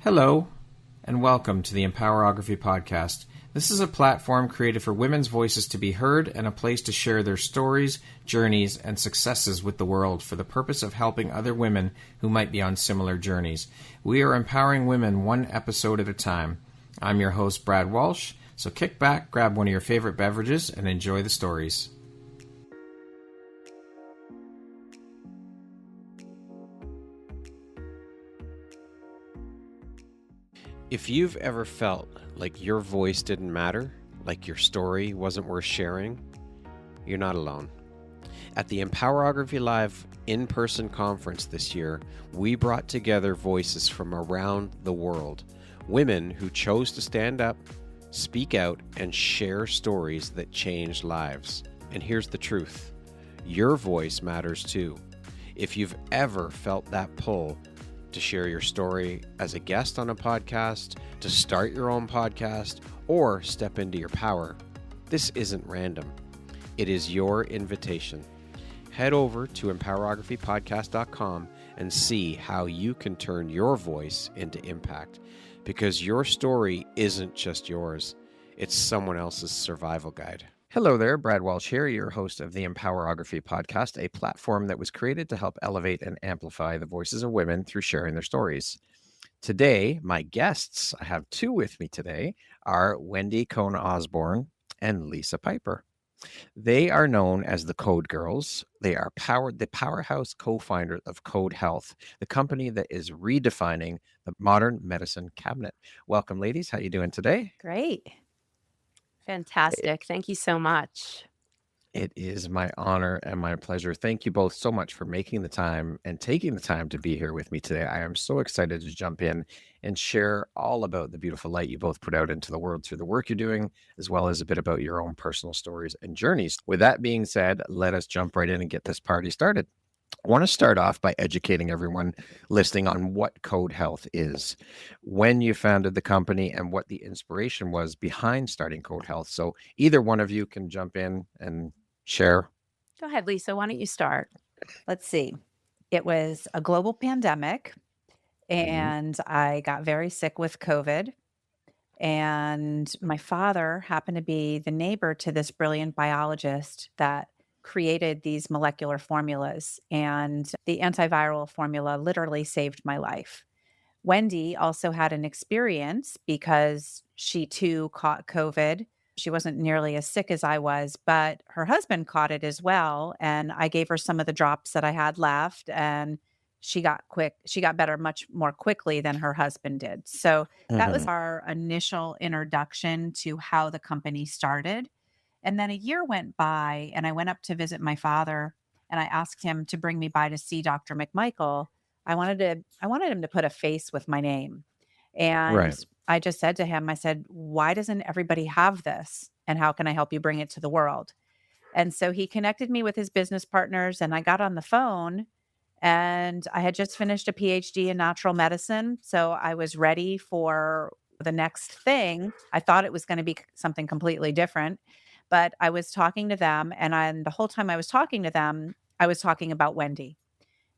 Hello, and welcome to the Empowerography podcast. This is a platform created for women's voices to be heard and a place to share their stories, journeys, and successes with the world for the purpose of helping other women who might be on similar journeys. We are empowering women one episode at a time. I'm your host, Brad Walsh, so kick back, grab one of your favorite beverages, and enjoy the stories. If you've ever felt like your voice didn't matter, like your story wasn't worth sharing, you're not alone. At the Empowerography Live in-person conference this year, we brought together voices from around the world, women who chose to stand up, speak out, and share stories that changed lives. And here's the truth. Your voice matters too. If you've ever felt that pull to share your story as a guest on a podcast, to start your own podcast, or step into your power, this isn't random. It is your invitation. Head over to empowerographypodcast.com and see how you can turn your voice into impact, because your story isn't just yours. It's someone else's survival guide. Hello there, Brad Walsh here, your host of the Empowerography podcast, a platform that was created to help elevate and amplify the voices of women through sharing their stories. Today, my guests, I have two with me today, are Wendy Cohn-Osborne and Lisa Piper. They are known as the Code Girls. They are the powerhouse co-founder of Code Health, the company that is redefining the modern medicine cabinet. Welcome, ladies. How are you doing today? Great. Fantastic. Thank you so much. It is my honor and my pleasure. Thank you both so much for making the time and taking the time to be here with me today. I am so excited to jump in and share all about the beautiful light you both put out into the world through the work you're doing, as well as a bit about your own personal stories and journeys. With that being said, let us jump right in and get this party started. I want to start off by educating everyone listening on what Code Health is, when you founded the company, and what the inspiration was behind starting Code Health. So either one of you can jump in and share. Go ahead, Lisa. Why don't you start? Let's see. It was a global pandemic, and I got very sick with COVID. And my father happened to be the neighbor to this brilliant biologist that created these molecular formulas. And the antiviral formula literally saved my life. Wendy also had an experience because she too caught COVID. She wasn't nearly as sick as I was, but her husband caught it as well. And I gave her some of the drops that I had left, and she got better much more quickly than her husband did. So that was our initial introduction to how the company started. And then a year went by, and I went up to visit my father, and I asked him to bring me by to see Dr. McMichael. I wanted him to put a face with my name. And Right. I just said to him, I said, why doesn't everybody have this? And how can I help you bring it to the world? And so he connected me with his business partners, and I got on the phone, and I had just finished a Ph.D. in natural medicine. So I was ready for the next thing. I thought it was going to be something completely different, but I was talking to them, and the whole time I was talking to them, I was talking about Wendy,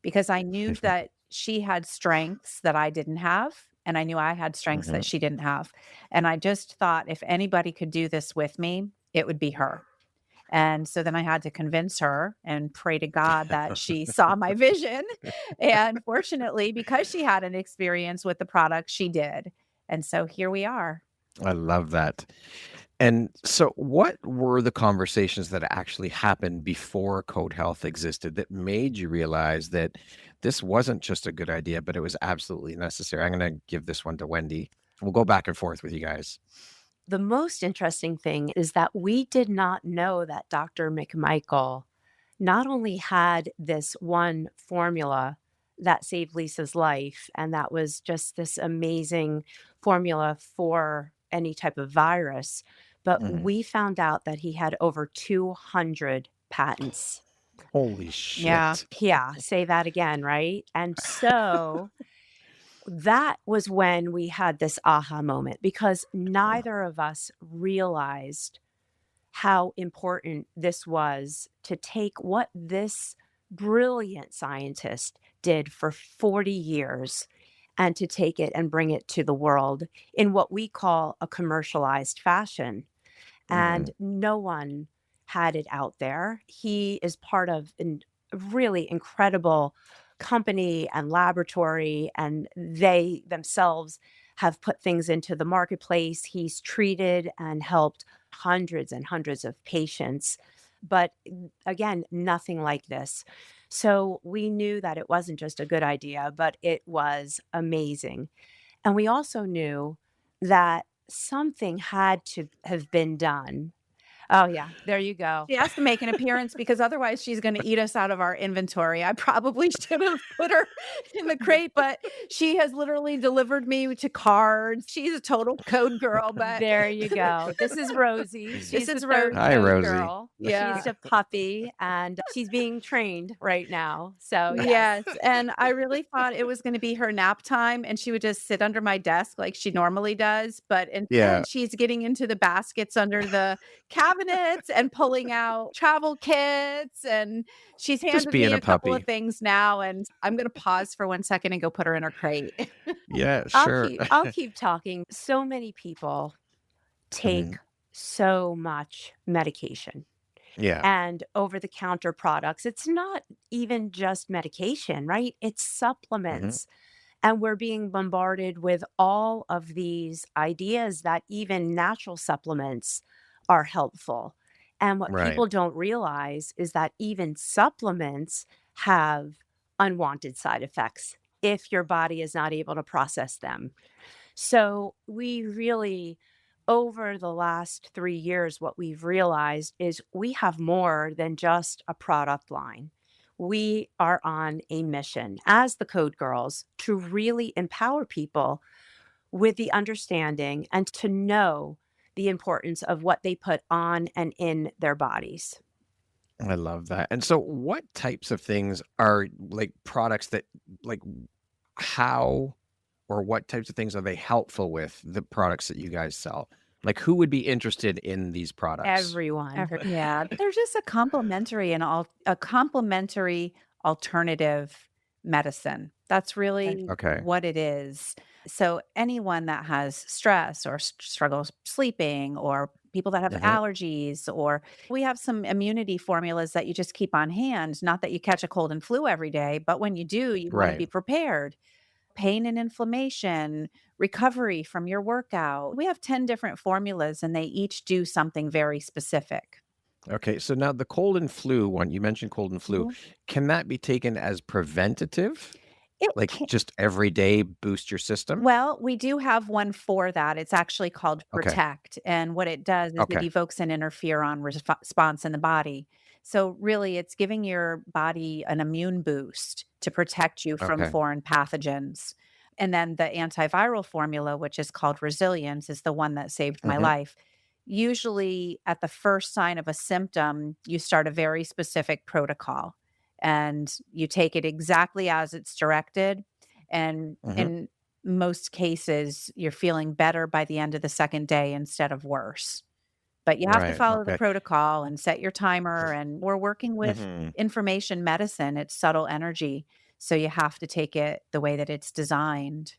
because I knew that she had strengths that I didn't have, and I knew I had strengths that she didn't have. And I just thought if anybody could do this with me, it would be her. And so then I had to convince her and pray to God that she saw my vision. And fortunately, because she had an experience with the product, she did. And so here we are. I love that. And so what were the conversations that actually happened before Code Health existed that made you realize that this wasn't just a good idea, but it was absolutely necessary? I'm going to give this one to Wendy. We'll go back and forth with you guys. The most interesting thing is that we did not know that Dr. McMichael not only had this one formula that saved Lisa's life, and that was just this amazing formula for any type of virus, but we found out that he had over 200 patents. Holy shit. Yeah, say that again, right? And so that was when we had this aha moment, because neither of us realized how important this was to take what this brilliant scientist did for 40 years and to take it and bring it to the world in what we call a commercialized fashion. And no one had it out there. He is part of a really incredible company and laboratory, and they themselves have put things into the marketplace. He's treated and helped hundreds and hundreds of patients. But again, nothing like this. So we knew that it wasn't just a good idea, but it was amazing. And we also knew that something had to have been done. Oh, yeah, there you go. She has to make an appearance because otherwise she's going to eat us out of our inventory. I probably should have put her in the crate, but she has literally delivered me to cards. She's a total code girl, but There you go. This is Rosie. She's is the Rosie. third Hi, code Rosie. girl. Yeah. She's a puppy, and she's being trained right now. So yes. And I really thought it was going to be her nap time and she would just sit under my desk like she normally does. But instead, Yeah. she's getting into the baskets under the cabinets and pulling out travel kits. And she's handed being me a a couple of puppy. things now. And I'm going to pause for 1 second and go put her in her crate. Yeah, I'll sure. keep talking. So many people take Mhm. so much medication Yeah. and over-the-counter products. It's not even just medication, right? It's supplements. And we're being bombarded with all of these ideas that even natural supplements are helpful. And what Right. people don't realize is that even supplements have unwanted side effects if your body is not able to process them. So we really, over the last 3 years, what we've realized is we have more than just a product line. We are on a mission as the Code Girls to really empower people with the understanding and to know the importance of what they put on and in their bodies. I love that. And so what types of things are like products that like how or what types of things are they helpful with the products that you guys sell? Like who would be interested in these products? Everyone. Yeah, they're just a complementary a complementary alternative medicine. That's really Okay. what it is. So anyone that has stress or struggles sleeping or people that have Mhm. allergies or we have some immunity formulas that you just keep on hand, not that you catch a cold and flu every day, but when you do, you want to Right. be prepared. Pain and inflammation, recovery from your workout. We have 10 different formulas and they each do something very specific. Okay. So now the cold and flu one, you mentioned cold and flu. Mhm. Can that be taken as preventative? It Like can, just every day boost your system? well, we do have one for that. It's actually called Okay. Protect. And what it does is it Okay. evokes an interferon response in the body. So, really, it's giving your body an immune boost to protect you from Okay. foreign pathogens. And then the antiviral formula, which is called Resilience, is the one that saved my Mhm. life. Usually, at the first sign of a symptom, you start a very specific protocol and you take it exactly as it's directed. And Mhm. in most cases, you're feeling better by the end of the second day instead of worse. But you have to Right. follow the Okay. protocol and set your timer, and we're working with Mhm. information medicine, it's subtle energy, so you have to take it the way that it's designed.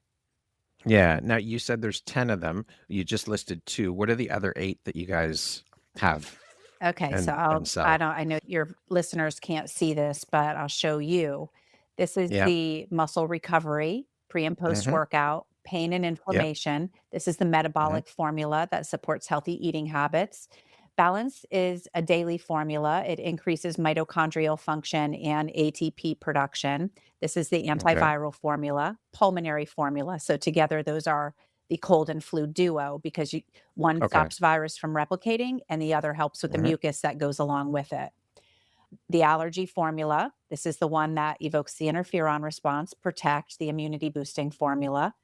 Yeah. Now you said there's 10 of them. You just listed 2. What are the other 8 that you guys have Okay, so and sell? I know your listeners can't see this, but I'll show you. This is Yeah. the muscle recovery, pre and post Mhm. workout, pain and Yep. inflammation. This is the Mhm. metabolic formula that supports healthy eating habits. Balance is a daily formula. It increases mitochondrial function and ATP production. This is the Okay. antiviral formula, pulmonary formula. So together those are the cold and flu duo because one Okay. stops virus from replicating and the other helps with the Mhm. mucus that goes along with it. The allergy formula, this is the one that evokes the interferon response, protect the immunity boosting formula.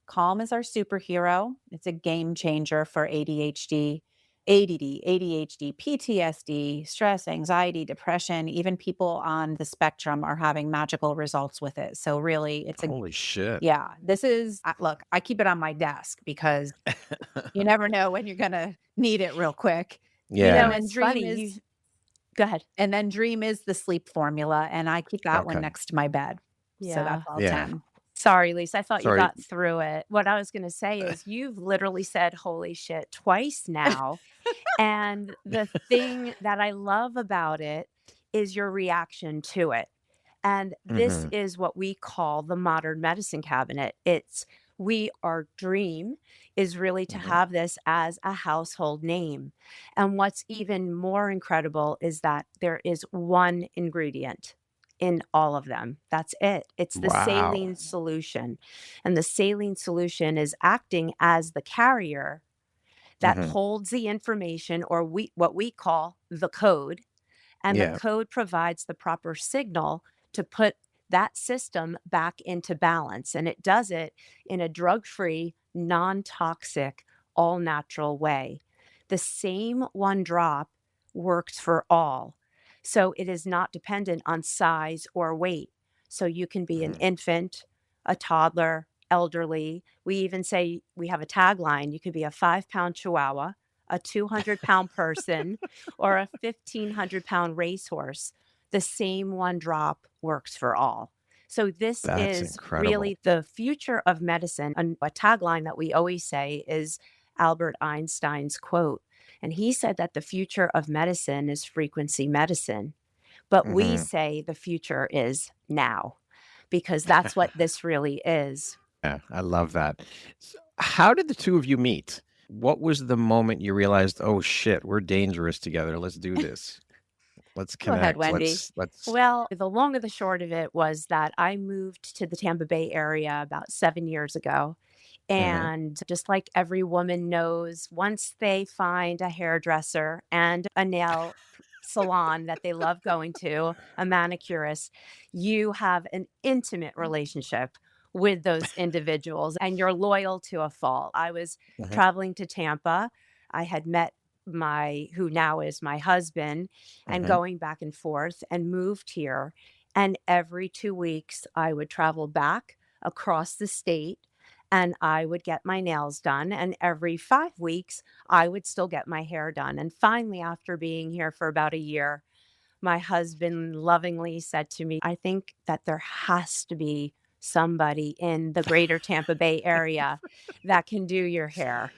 Calm is our superhero. It's a game changer for ADHD, ADD, ADHD, PTSD, stress, anxiety, depression. Even people on the spectrum are having magical results with it. So, really, it's a Holy shit. yeah, this is look, I keep it on my desk because you never know when you're gonna need it real quick. Yeah. And then It's dream funny. is Go ahead. and then dream is the sleep formula, and I keep that one Okay. next to my bed. So that's Yeah. all Yeah. 10. Sorry, Lisa, I thought you Sorry. got through it. What I was going to say is you've literally said holy shit twice now. And the thing that I love about it is your reaction to it. And this Hmm. is what we call the modern medicine cabinet. Our dream is really to Hmm. have this as a household name. And what's even more incredible is that there is one ingredient in all of them. That's it. It's the Wow. saline solution. And the saline solution is acting as the carrier that Hmm. holds the information, or what we call the code, and the Yeah. code provides the proper signal to put that system back into balance. And it does it in a drug-free, non-toxic, all-natural way. The same one drop works for all. So it is not dependent on size or weight. So you can be an Hmm. infant, a toddler, elderly. We even say we have a tagline: you could be a 5-pound chihuahua, a 200-pound person, or a 1,500-pound racehorse. The same one drop works for all. So this That's is incredible. really the future of medicine. And a tagline that we always say is Albert Einstein's quote. And he said that the future of medicine is frequency medicine. But we Hmm. say the future is now, because that's what this really is. Yeah, I love that. How did the two of you meet? What was the moment you realized, oh shit, we're dangerous together. Let's do this. Let's Go ahead, connect. Wendy. Let's. Well, the long and the short of it was that I moved to the Tampa Bay area about 7 years ago. Hmm. And just like every woman knows, once they find a hairdresser and a nail salon that they love going to, a manicurist, you have an intimate relationship with those individuals and you're loyal to a fault. I was Hmm. traveling to Tampa. I had met who now is my husband, and Hmm. going back and forth, and moved here. And every 2 weeks, I would travel back across the state and I would get my nails done. And every 5 weeks, I would still get my hair done. And finally, after being here for about a year, my husband lovingly said to me, I think that there has to be somebody in the greater Tampa Bay area that can do your hair.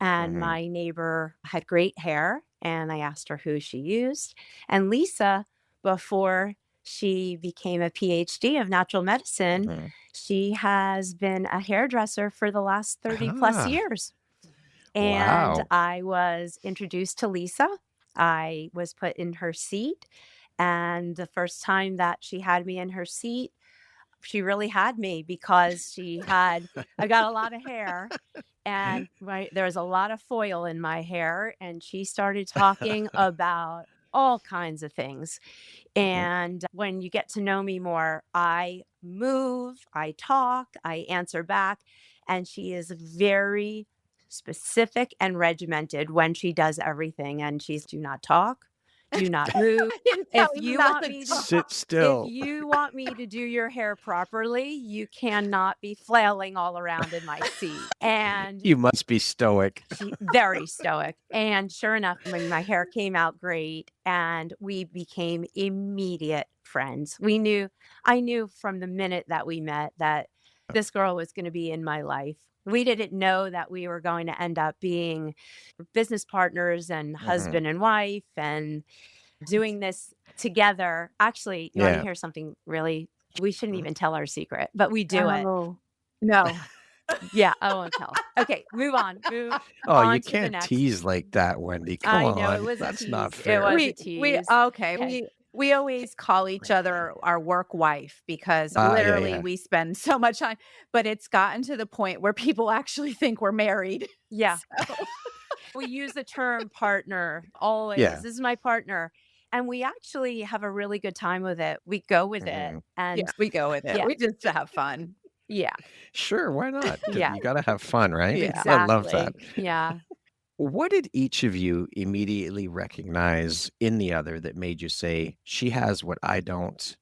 And Hmm. my neighbor had great hair, and I asked her who she used. And Lisa, before she became a PhD of natural medicine, Hmm. she has been a hairdresser for the last 30 plus Ah, years. And wow. I was introduced to Lisa. I was put in her seat. And the first time that she had me in her seat, she really had me, because I got a lot of hair, and there was a lot of foil in my hair, and she started talking about all kinds of things. Mhm. And when you get to know me more, I move, I talk, I answer back, and she is very specific and regimented when she does everything. And she's, do not talk, do not move. I didn't tell If you you not want to me to Sit if still. you want me to do your hair properly, you cannot be flailing all around in my seat. And You must be stoic. she very stoic. And sure enough, my hair came out great, and we became immediate friends. I knew from the minute that we met that this girl was going to be in my life. We didn't know that we were going to end up being business partners and Hmm. husband and wife and doing this together. Actually, you want to Yeah. hear something really, we shouldn't even tell our secret, but we do it. Oh, no. Yeah, I won't tell. Okay, move Oh, you on to the can't next. tease like that, Wendy. Come I know it on. was a That's not tease. It fair. was a We tease. okay, Okay. we always call each other our work wife because Yeah, literally yeah. we spend so much time, but it's gotten to the point where people actually think we're married. Yeah. So We use the term partner always. Yeah. This is my partner. And we actually have a really good time with it. We go with it. Hmm. yeah, And we go with it. yeah, We just have fun. yeah, Sure, why not? yeah, You got to have fun, right? Yeah. I love that. exactly. Yeah. What did each of you immediately recognize in the other that made you say, she has what I don't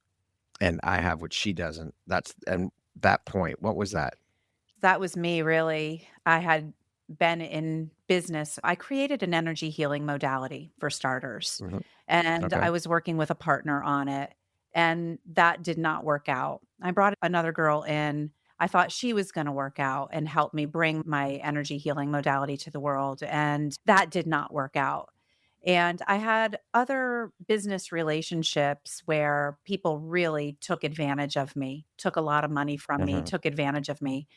and I have what she doesn't? And that point, what was that? That was me really. I had been in business. I created an energy healing modality for starters, Hmm. and Okay. I was working with a partner on it, and that did not work out. I brought another girl in. I thought she was going to work out and help me bring my energy healing modality to the world. And that did not work out. And I had other business relationships where people really took advantage of me, took a lot of money from me, Hmm. took advantage of me.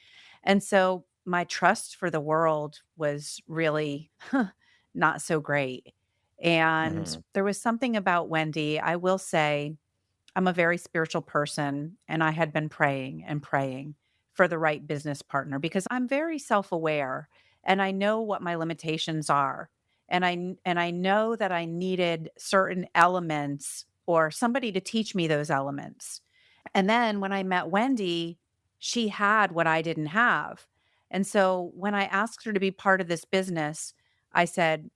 And so my trust for the world was really not so great. And Hmm. there was something about Wendy, I will say, I'm a very spiritual person, and I had been praying and praying for the right business partner because I'm very self-aware and I know what my limitations are. And I know that I needed certain elements or somebody to teach me those elements. And then when I met Wendy, she had what I didn't have. And so when I asked her to be part of this business, I said,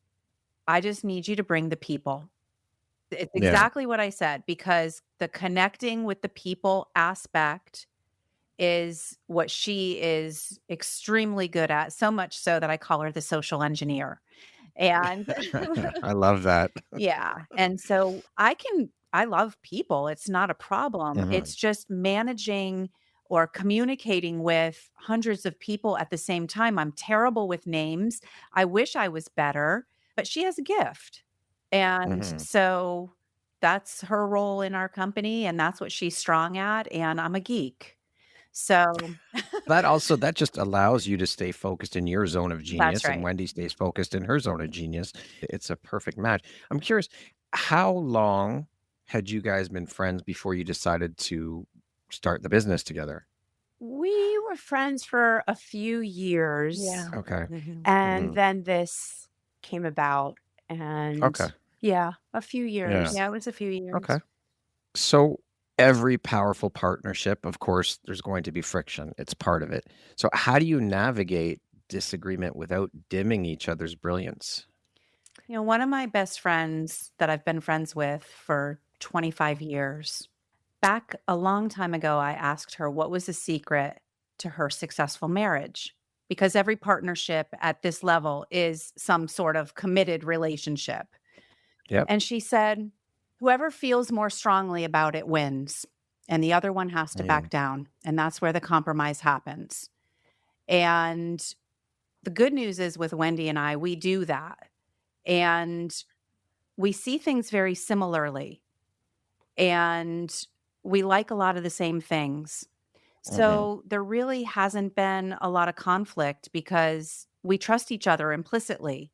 I just need you to bring the people. It's Yeah. exactly what I said, because the connecting with the people aspect is what she is extremely good at, so much so that I call her the social engineer. And I love that. yeah, and so I love people, it's not a problem. Hmm. It's just managing or communicating with hundreds of people at the same time. I'm terrible with names. I wish I was better, but she has a gift. And Hmm. so that's her role in our company, and that's what she's strong at, and I'm a geek. So That just allows you to stay focused in your zone of that's genius, and right. Wendy stays focused in her zone of genius. It's a perfect match. I'm curious, how long had you guys been friends before you decided to start the business together? We were friends for a few years, Yeah. Okay. Mhm. and Hmm. then this came about, Okay. and yeah, a few Yeah. years. Yeah, it was a few Okay. years. So every powerful partnership, of course, there's going to be friction. It's part of it. So how do you navigate disagreement without dimming each other's brilliance? One of my best friends that I've been friends with for 25 years, back a long time ago, I asked her what was the secret to her successful marriage. Because every partnership at this level is some sort of committed relationship. Yep. And she said, whoever feels more strongly about it wins, and the other one has to back Mm. down. And that's where the compromise happens. And the good news is with Wendy and I, we do that. And we see things very similarly, and we like a lot of the same things. Mhm. So there really hasn't been a lot of conflict because we trust each other implicitly.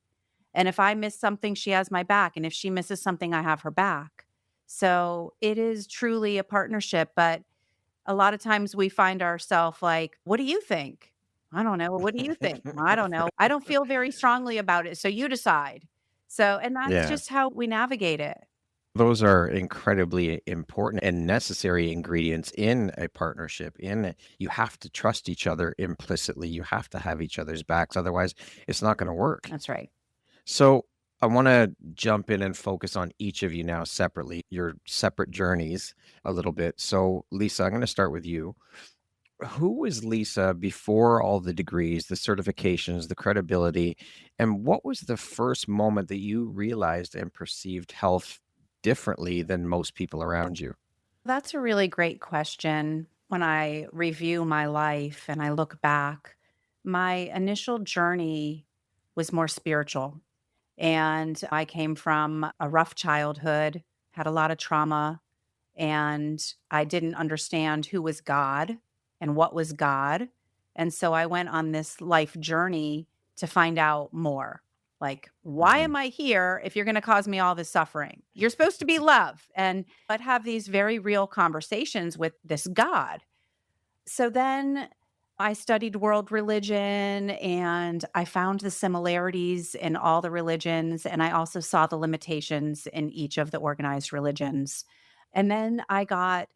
And if I miss something, she has my back. And if she misses something, I have her back. So it is truly a partnership. But a lot of times we find ourselves like, what do you think? I don't know. "Well, what do you think? I don't know. I don't feel very strongly about it. So you decide. So, and that's Yeah. just how we navigate it. Those are incredibly important and necessary ingredients in a partnership. You have to trust each other implicitly. You have to have each other's backs. Otherwise, it's not going to work. That's right. So I want to jump in and focus on each of you now separately, your separate journeys a little bit. So, Lisa, I'm going to start with you. Who was Lisa before all the degrees, the certifications, the credibility? And what was the first moment that you realized and perceived health differently than most people around you? That's a really great question. When I review my life and I look back, my initial journey was more spiritual. And I came from a rough childhood, had a lot of trauma, and I didn't understand who was God and what was God. And so I went on this life journey to find out more. Like, why Mhm. am I here if you're going to cause me all this suffering? You're supposed to be love. And I'd have these very real conversations with this God. So then I studied world religion and I found the similarities in all the religions. And I also saw the limitations in each of the organized religions. And then I got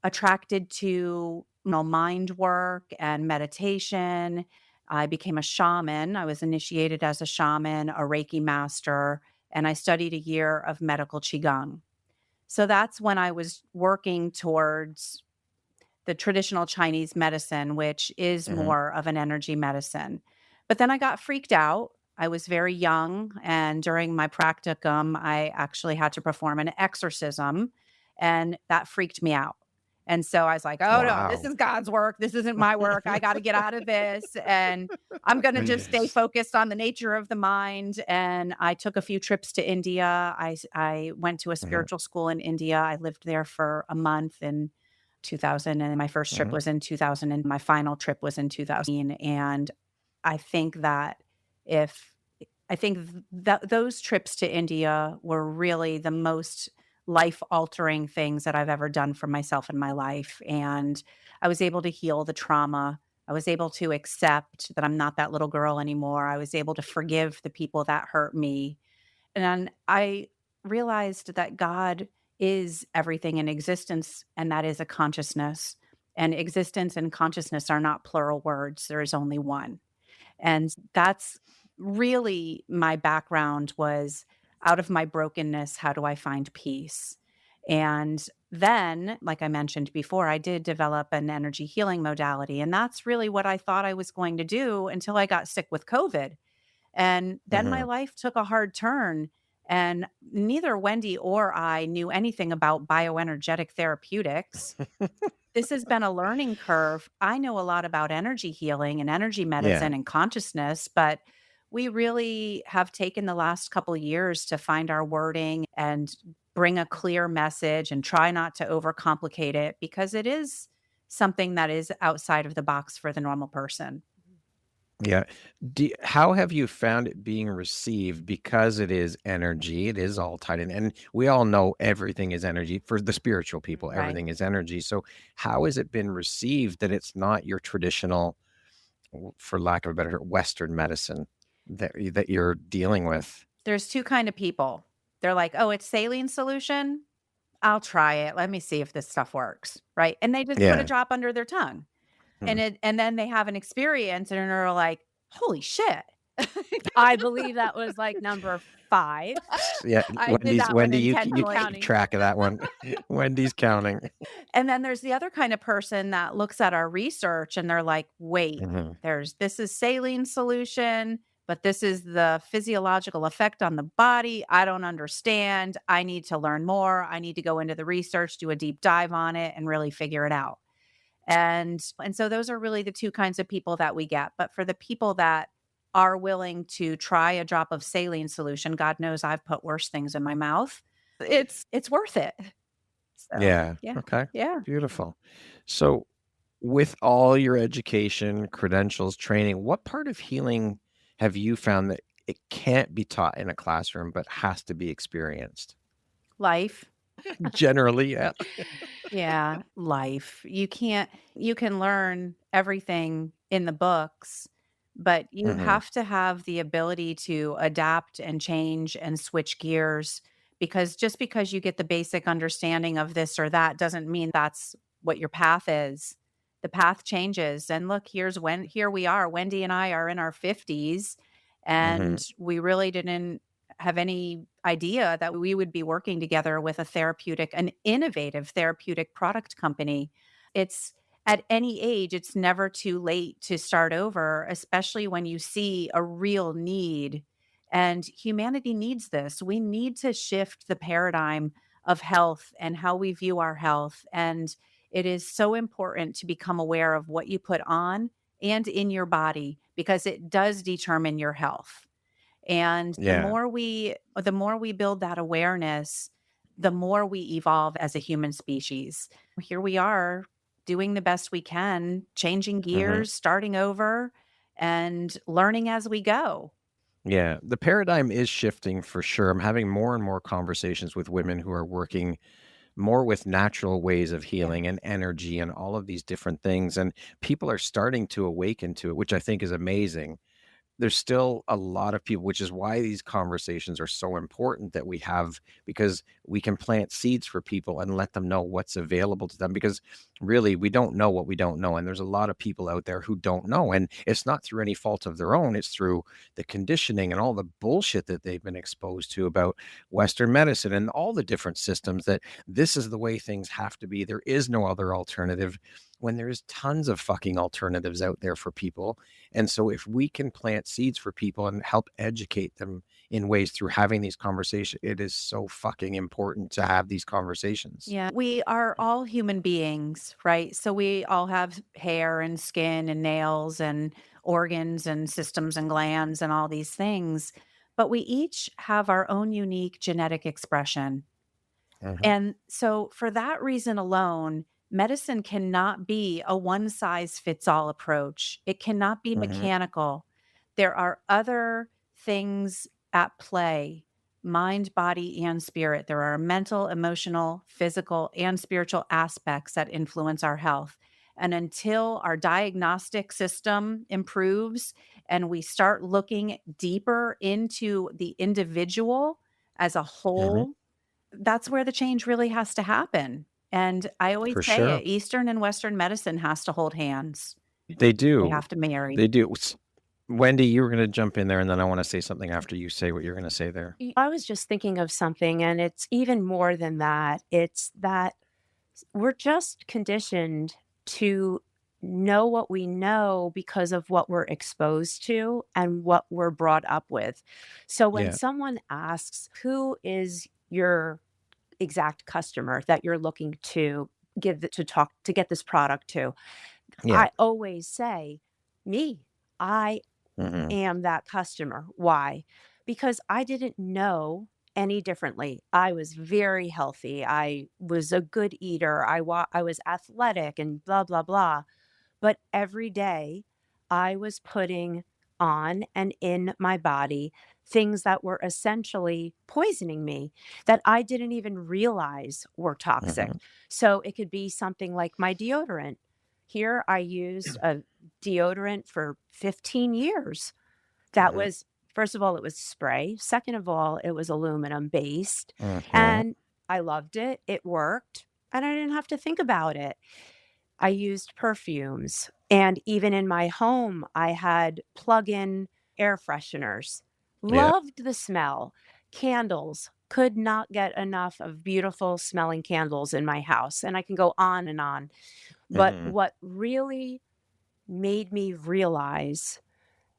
attracted to mind work and meditation. I became a shaman. I was initiated as a shaman, a Reiki master, and I studied a year of medical Qigong. So that's when I was working towards the traditional Chinese medicine, which is Mhm. more of an energy medicine. But then I got freaked out. I was very young, and during my practicum, I actually had to perform an exorcism, and that freaked me out. And so I was like, oh no, this Wow. is God's work. This isn't my work. I got to get out of this. And I'm going to just stay focused on the nature of the mind. And I took a few trips to India. I went to a Mhm, spiritual school in India. I lived there for a month in 2000. And my first trip mhm, was in 2000. And my final trip was in 2000. And I think that if I think that those trips to India were really the most life altering things that I've ever done for myself in my life. And I was able to heal the trauma. I was able to accept that I'm not that little girl anymore. I was able to forgive the people that hurt me. And I realized that God is everything in existence, and that is a consciousness. And existence and consciousness are not plural words, there is only one. And that's really my background was out of my brokenness, how do I find peace? And then, like I mentioned before, I did develop an energy healing modality. And that's really what I thought I was going to do until I got sick with COVID. And then my mhm. life took a hard turn. And neither Wendy or I knew anything about bioenergetic therapeutics. This has been a learning curve. I know a lot about energy healing and energy Yeah. medicine and consciousness, but we really have taken the last couple of years to find our wording and bring a clear message and try not to overcomplicate it because it is something that is outside of the box for the normal person. Yeah. How have you found it being received? Because it is energy, it is all tied in, and we all know everything is energy. For the spiritual people, Right. everything is energy. So how has it been received that it's not your traditional, for lack of a better Western medicine that you're dealing with? There's two kind of people. They're like, "Oh, it's saline solution? I'll try it. Let me see if this stuff works." Right? And they just put a Yeah. drop under their tongue. Mhm. And then they have an experience and are like, "Holy shit." I believe that was like number 5. Yeah, I did that one Wendy, you I'm intentionally. keep counting. track of that one. Wendy's counting. And then there's the other kind of person that looks at our research and they're like, "Wait, Mhm. there's this is saline solution, but this is the physiological effect on the body. I don't understand. I need to learn more. I need to go into the research, do a deep dive on it and really figure it out." And so those are really the two kinds of people that we get. But for the people that are willing to try a drop of saline solution, God knows I've put worse things in my mouth. It's worth it. So, Yeah, yeah. okay, Yeah. beautiful. So, with all your education, credentials, training, what part of healing have you found that it can't be taught in a classroom, but has to be experienced? Life. Generally, yeah. Yeah, life. You can learn everything in the books, but you Mhm, have to have the ability to adapt and change and switch gears because just because you get the basic understanding of this or that doesn't mean that's what your path is. The path changes. And look, here we are. Wendy and I are in our 50s mhm, and we really didn't have any idea that we would be working together with an innovative therapeutic product company. It's at any age, it's never too late to start over, especially when you see a real need. And humanity needs this. We need to shift the paradigm of health and how we view our health. And it is so important to become aware of what you put on and in your body because it does determine your health. And yeah, the more we build that awareness, the more we evolve as a human species. Here we are doing the best we can, changing mhm, gears, starting over, and learning as we go. yeah. The paradigm is shifting for sure. I'm having more and more conversations with women who are working more with natural ways of Yeah. healing and energy and all of these different things, and people are starting to awaken to it, which I think is amazing. There's still a lot of people, which is why these conversations are so important that we have, because we can plant seeds for people and let them know what's available to them, because really we don't know what we don't know, and there's a lot of people out there who don't know, and it's not through any fault of their own. It's through the conditioning and all the bullshit that they've been exposed to about Western medicine and all the different systems, that this is the way things have to be. There is no other alternative. when there's tons of fucking alternatives out there for people. And so if we can plant seeds for people and help educate them in ways through having these conversations, it is so fucking important to have these conversations. Yeah, we are all human beings, right? So we all have hair and skin and nails and organs and systems and glands and all these things, but we each have our own unique genetic expression. Mhm. And so, for that reason alone, medicine cannot be a one size fits all approach. It cannot be Mhm. mechanical. There are other things at play, mind, body, and spirit. There are mental, emotional, physical, and spiritual aspects that influence our health. And until our diagnostic system improves and we start looking deeper into the individual as a Mhm. whole, that's where the change really has to happen. And I always For say sure. it, Eastern and Western medicine has to hold hands. They They do. have to marry. They do. Wendy, you were going to jump in there, and then I want to say something after you say what you're going to say there. I was just thinking of something, and it's even more than that. It's that we're just conditioned to know what we know because of what we're exposed to and what we're brought up with. So when Yeah. someone asks, who is your exact customer that you're looking to to get this product to, Yeah. I always say, me. I Mhm. am that customer. Why? Because I didn't know any differently. I was very healthy. I was a good eater. I was athletic and blah blah blah. But every day I was putting on and in my body things that were essentially poisoning me that I didn't even realize were toxic. Mhm. So it could be something like my deodorant. Here I used a deodorant for 15 years that Mhm. was, first of all, it was spray. Second of all, it was aluminum based. Mhm. And I loved it. It worked. And I didn't have to think about it. I used perfumes. And even in my home, I had plug in air fresheners. Yeah. Loved the smell. Candles. Could not get enough of beautiful smelling candles in my house. And I can go on and on. But Mhm. what really made me realize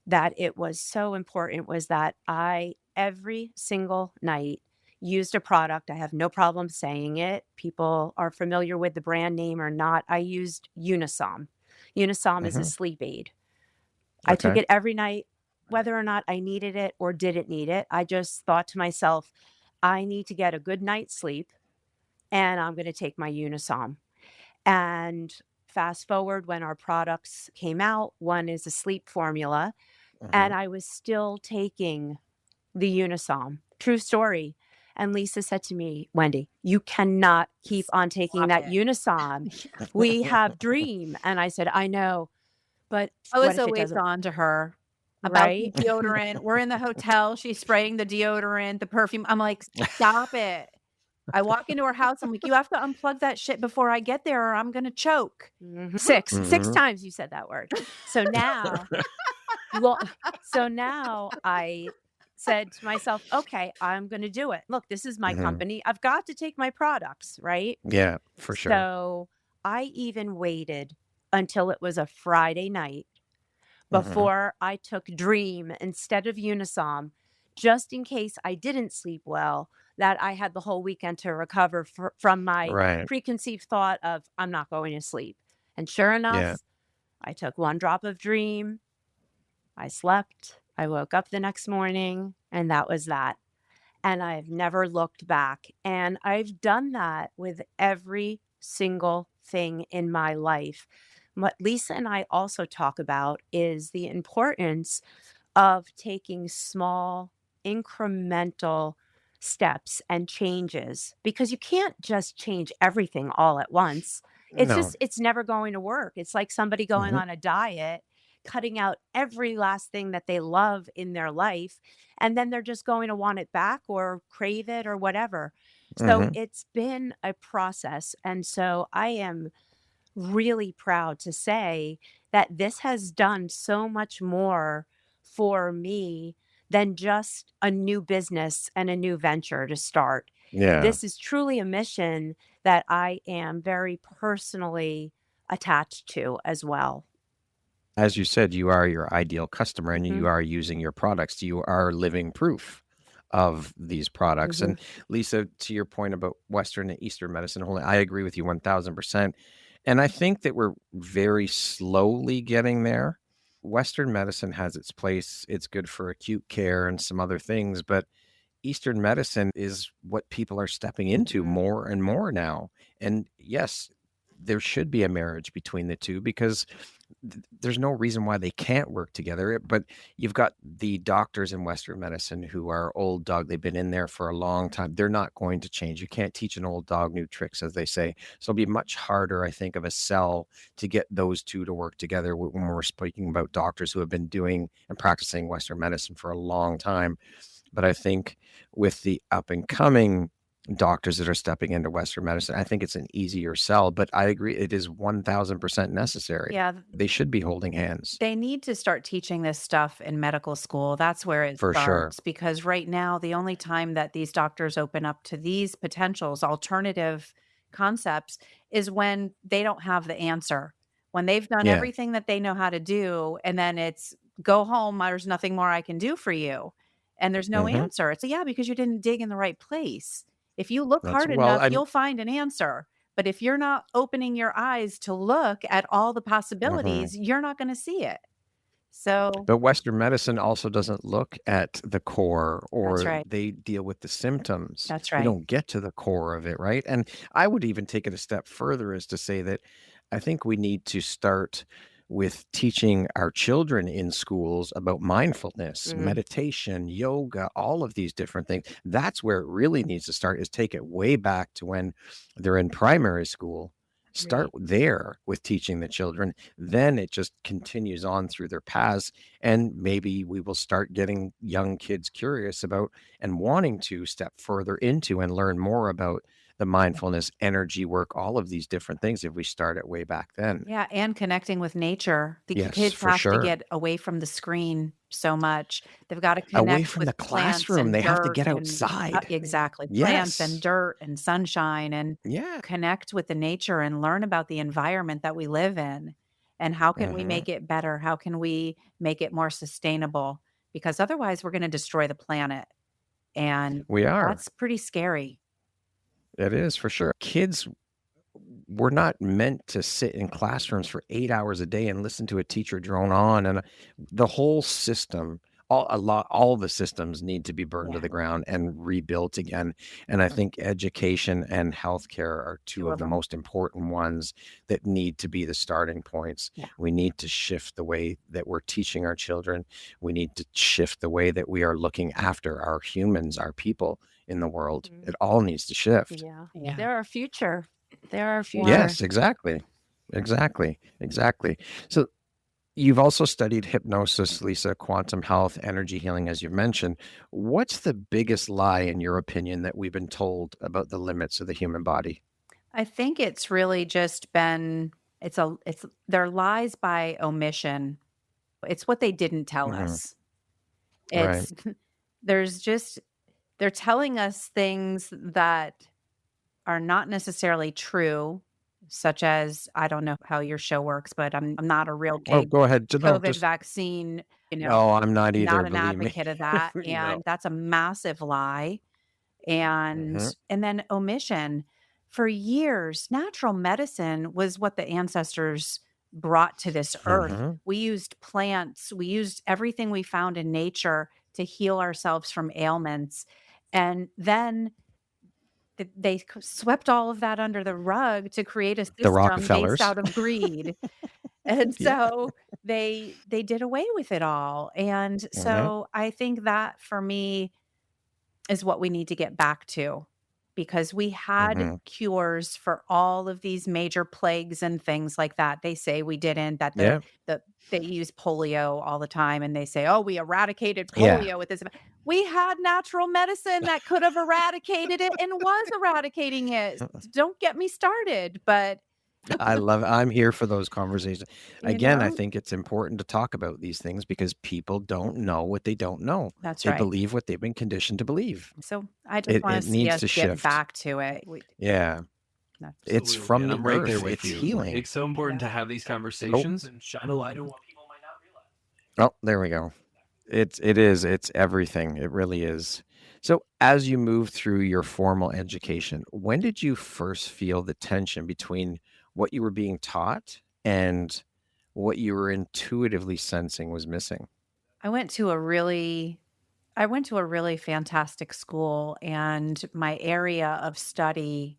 that it was so important was that I, every single night, used a product. I have no problem saying it. People are familiar with the brand name or not. I used Unisom. Unisom is a Mhm. sleep aid. I took Okay. it every night, whether or not I needed it or didn't need it. I just thought to myself, I need to get a good night's sleep and I'm going to take my Unisom. And fast forward when our products came out, one is a sleep formula and Mhm. I was still taking the Unisom. True story. And Lisa said to me, Wendy, you cannot keep on taking Stop that it. Unisom. We have Dream. And I said, I know, but I what was if it always doesn't? on to her about the Right? deodorant. We're in the hotel. She's spraying the deodorant, the perfume. I'm like, stop it. I walk into her house. I'm like, you have to unplug that shit before I get there or I'm going to choke. Six Mhm. times you said that word. So now, lo- so now I said to myself, okay, I'm going to do it. Look, this is my Mhm. company. I've got to take my products, right? Yeah, for sure. So I even waited until it was a Friday night Mhm. before I took Dream instead of Unisom, just in case I didn't sleep well, that I had the whole weekend to recover from my Right. preconceived thought of I'm not going to sleep. And sure Yeah. enough, I took one drop of Dream. I slept. I woke up the next morning, and that was that. And I've never looked back. And I've done that with every single thing in my life. What Lisa and I also talk about is the importance of taking small, incremental steps and changes because you can't just change everything all at once. No. It's never going to work. It's like somebody going Mhm. on a diet, cutting out every last thing that they love in their life, and then they're just going to want it back or crave it or whatever. So Mhm. it's been a process. And so I am really proud to say that this has done so much more for me than just a new business and a new venture to start. Yeah. This is truly a mission that I am very personally attached to as well. As you said, you are your ideal customer and Hmm. you are using your products. You are living proof of these products. Hmm. And Lisa, to your point about Western and Eastern medicine, I agree with you 1000%. And I think that we're very slowly getting there. Western medicine has its place. It's good for acute care and some other things, but Eastern medicine is what people are stepping into Hmm. more and more now. And yes, there should be a marriage between the two because there's no reason why they can't work together. But you've got the doctors in Western medicine who are old dog. They've been in there for a long time. They're not going to change. You can't teach an old dog new tricks, as they say. So it'll be much harder, I think, of a sell to get those two to work together when we're speaking about doctors who have been doing and practicing Western medicine for a long time. But I think with the up and coming doctors that are stepping into Western medicine, I think it's an easier sell. But I agree, it is 1000% necessary. Yeah, They should be holding hands they need to start teaching this stuff in medical school. That's where it for sure. starts because right now, the only time that these doctors open up to these potentials, alternative concepts, is when they don't have the answer. When they've done Yeah. everything that they know how to do, and then it's go home, there's nothing more I can do for you. And there's no Hmm. answer. It's yeah, because you didn't dig in the right place. If you look That's hard well, enough, I'm. you'll find an answer. But if you're not opening your eyes to look at all the Mhm. possibilities, you're not gonna see it. So But Western medicine also doesn't look at the core, that's or right. they deal with the symptoms. That's They right. don't get to the core of it, right? And I would even take it a step further as to say that I think we need to start with teaching our children in schools about mindfulness, Hmm. meditation, yoga, all of these different things. That's where it really needs to start, is take it way back to when they're in primary school. Start Right. there with teaching the children, then it just continues on through their paths. And maybe we will start getting young kids curious about and wanting to step further into and learn more about the mindfulness, energy work, all of these different things if we start it way back then. Yeah, and connecting with nature. The Yes, kids for have to sure. get away from the screen so much. They've got to Away connect from with the plants classroom, and they have to dirt get and outside. exactly, plants and Yes. dirt and sunshine and Yeah. connect with the nature and learn about the environment that we live in. And how can we Hmm. make it better? How can we make it more sustainable? Because otherwise we're going to destroy the planet. And We are. that's pretty scary. It is for sure. Kids we're not meant to sit in classrooms for 8 hours a day and listen to a teacher drone on. And the whole system, all the systems need to be burned to Yeah, the ground and rebuilt again. And I think education and healthcare are two two of of the them. most important ones that need to be the starting points. Yeah. We need to shift the way that we're teaching our children. We need to shift the way that we are looking after our humans, our people in the world. Hmm. It all needs to shift. Yeah. Yeah. They're our future. They're our Well, future. Yes, exactly. Exactly. Exactly. So you've also studied hypnosis, Lisa, quantum health, energy healing, as you've mentioned. What's the biggest lie, in your opinion, that we've been told about the limits of the human body? I think it's really just been it's their lies by omission. It's what they didn't tell Hmm. us. Right. It's there's just they're telling us things that are not necessarily true, such as I don't know how your show works, but I'm not a real Oh, big go ahead. No, COVID just vaccine, no, I'm not either, not an believe me. advocate of that, No. and that's a massive lie. And Hmm. and then omission. For years, natural medicine was what the ancestors brought to this earth. Hmm. We used plants, we used everything we found in nature to heal ourselves from ailments. And then they swept all of that under the rug to create a The system based Rockefellers. out of greed. And Yeah. so they did away with it all. And Hmm. so I think that for me is what we need to get back to because we had Hmm. cures for all of these major plagues and things like that. They say we didn't, that Yeah. the they use polio all the time and they say, "Oh, we eradicated Yeah. polio with this." We had natural medicine that could have eradicated it and was eradicating it. Don't get me started, but I love it. I'm here for those conversations. you Again, I know, think it's important to talk about these things because people don't know what they don't know. that's They right. believe what they've been conditioned to believe. So I just It want it to see needs us to get shift. back to it. Yeah. No. It's Absolutely. from And the I'm right there earth. with It's you. healing. It's so important to have these conversations and shine a light on what people might not realize. Oh, there we go. It's everything. It really is. So as you move through your formal education, when did you first feel the tension between what you were being taught and what you were intuitively sensing was missing? I went to a really I went to a really fantastic school, and my area of study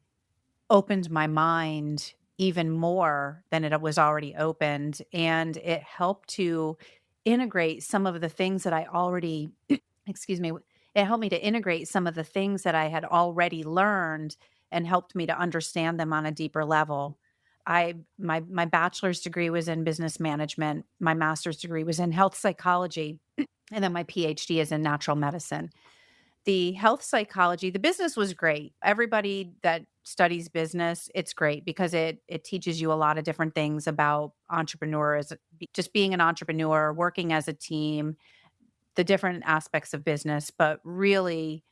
opened my mind even more than it was already opened, and it helped to integrate some of the things that I already excuse me, it helped me to integrate some of the things that I had already learned and helped me to understand them on a deeper level. My bachelor's degree was in business management, my master's degree was in health psychology, and then my PhD is in natural medicine. The health psychology, the business was great. Everybody that studies business, it's great because it teaches you a lot of different things about entrepreneurs, just being an entrepreneur, working as a team, the different aspects of business, but really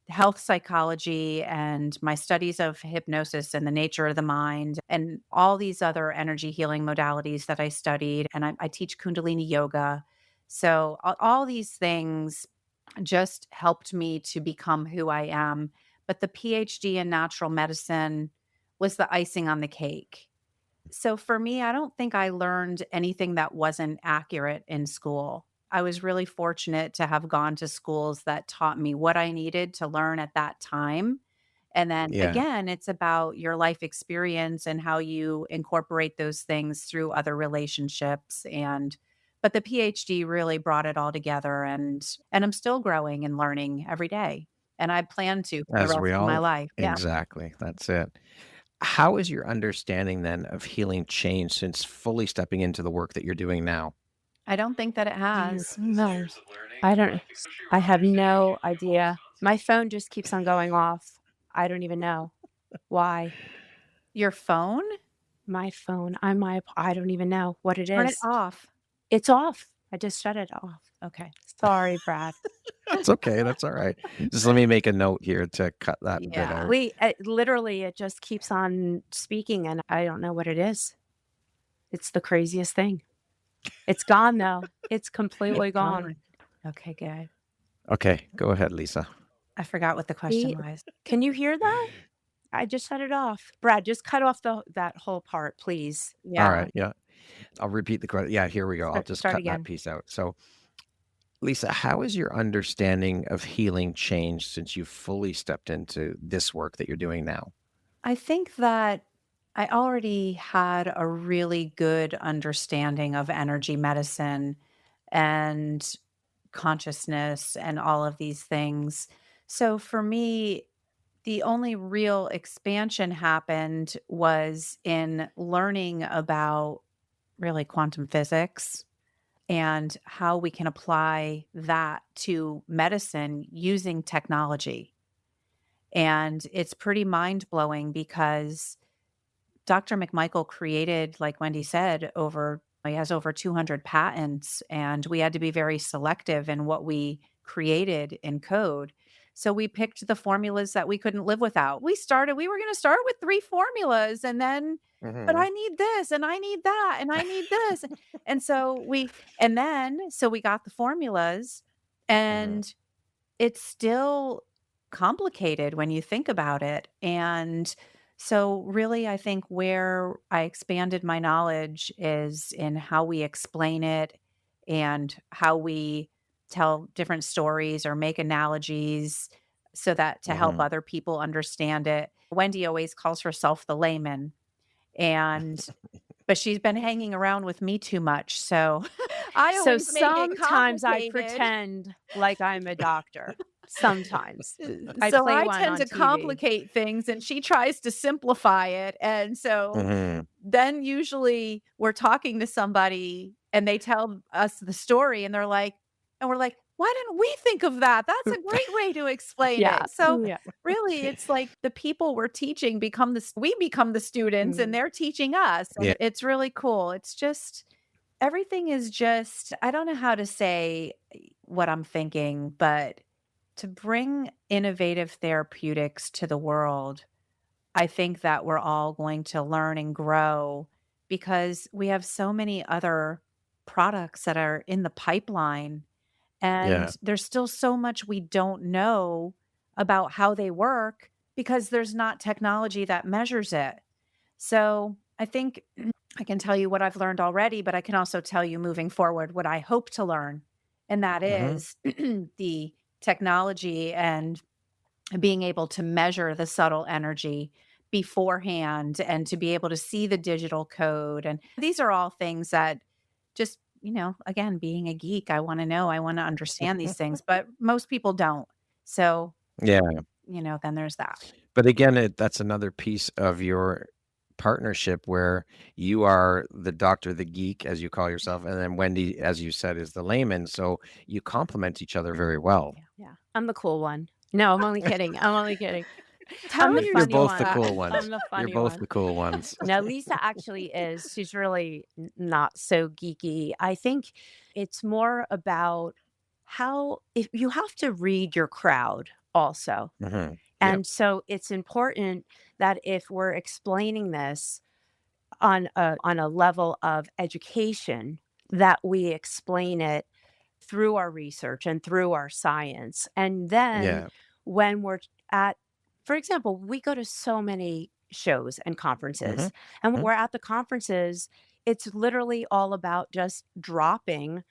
health psychology and my studies of hypnosis and the nature of the mind and all these other energy healing modalities that I studied. And I teach Kundalini yoga. So all these things just helped me to become who I am. But the PhD in natural medicine was the icing on the cake. So for me, I don't think I learned anything that wasn't accurate in school. I was really fortunate to have gone to schools that taught me what I needed to learn at that time. And then Yeah, again, it's about your life experience and how you incorporate those things through other relationships and but the PhD really brought it all together and I'm still growing and learning every day. And I plan to for the as rest we of my all life. Yeah. exactly. That's it. How has your understanding then of healing changed since fully stepping into the work that you're doing now? I don't think that it has. No, I don't. I have no idea. My phone just keeps on going off. I don't even know why. Your phone? My phone, I don't even know what it Turn it is. off. It's off. I just shut it off. Okay. Sorry, Brad. That's okay. That's all right. Just let me make a note here to cut that bit Yeah. out. Literally, it just keeps on speaking, and I don't know what it is. It's the craziest thing. It's gone though. It's completely gone. Gone. Okay, good. Okay, go ahead, Lisa. I forgot what the question was. Can you hear that? I just shut it off. Brad, just cut off that whole part, please. All Yeah. right. Yeah. I'll repeat the question. Yeah, here we go. I'll just Start cut that again. piece out. So, Lisa, how has your understanding of healing changed since you fully stepped into this work that you're doing now? I think that I already had a really good understanding of energy medicine and consciousness and all of these things. So for me, the only real expansion happened was in learning about really quantum physics and how we can apply that to medicine using technology. And it's pretty mind blowing because Dr. McMichael created, like Wendy said, he has over 200 patents, and we had to be very selective in what we created in code. So we picked the formulas that we couldn't live without. We were going to start with 3 formulas and then, but I need this and I need that and I need this. And so we got the formulas and it's still complicated when you think about it. And so, really, I think where I expanded my knowledge is in how we explain it and how we tell different stories or make analogies so that to help other people understand it. Wendy always calls herself the layman. And but she's been hanging around with me too much. So I So always make it sometimes I complicated. pretend like I'm a doctor. Sometimes. I So play I one tend on to TV. complicate things and she tries to simplify it. And so then usually we're talking to somebody and they tell us the story and we're like, why didn't we think of that? That's a great way to explain Yeah. it. So Yeah. really it's like the people we're teaching we become the students and they're teaching us. Yeah. And it's really cool. It's just everything is just, I don't know how to say what I'm thinking, but to bring innovative therapeutics to the world, I think that we're all going to learn and grow because we have so many other products that are in the pipeline, Yeah. and there's still so much we don't know about how they work because there's not technology that measures it. So I think I can tell you what I've learned already, but I can also tell you moving forward what I hope to learn. And that Hmm. is the technology and being able to measure the subtle energy beforehand and to be able to see the digital code. And these are all things that just, again, being a geek, I want to know, I want to understand these things, but most people don't. So, Yeah. then there's that. But again, that's another piece of your partnership where you are the doctor, the geek, as you call yourself, and then Wendy, as you said, is the layman. So you complement each other very well. Yeah. I'm the cool one. No, I'm only kidding. I'm only kidding. How I'm the are you You're funny both the one. cool I'm ones. the You're funny both one. the cool ones. Now, Lisa actually is. She's really not so geeky. I think it's more about how if you have to read your crowd also. Hmm. Yep. And so it's important that if we're explaining this on a level of education, that we explain it through our research and through our science. And then Yeah. when we're at, for example, we go to so many shows and Hmm. conferences, and when we're at the conferences, it's literally all about just dropping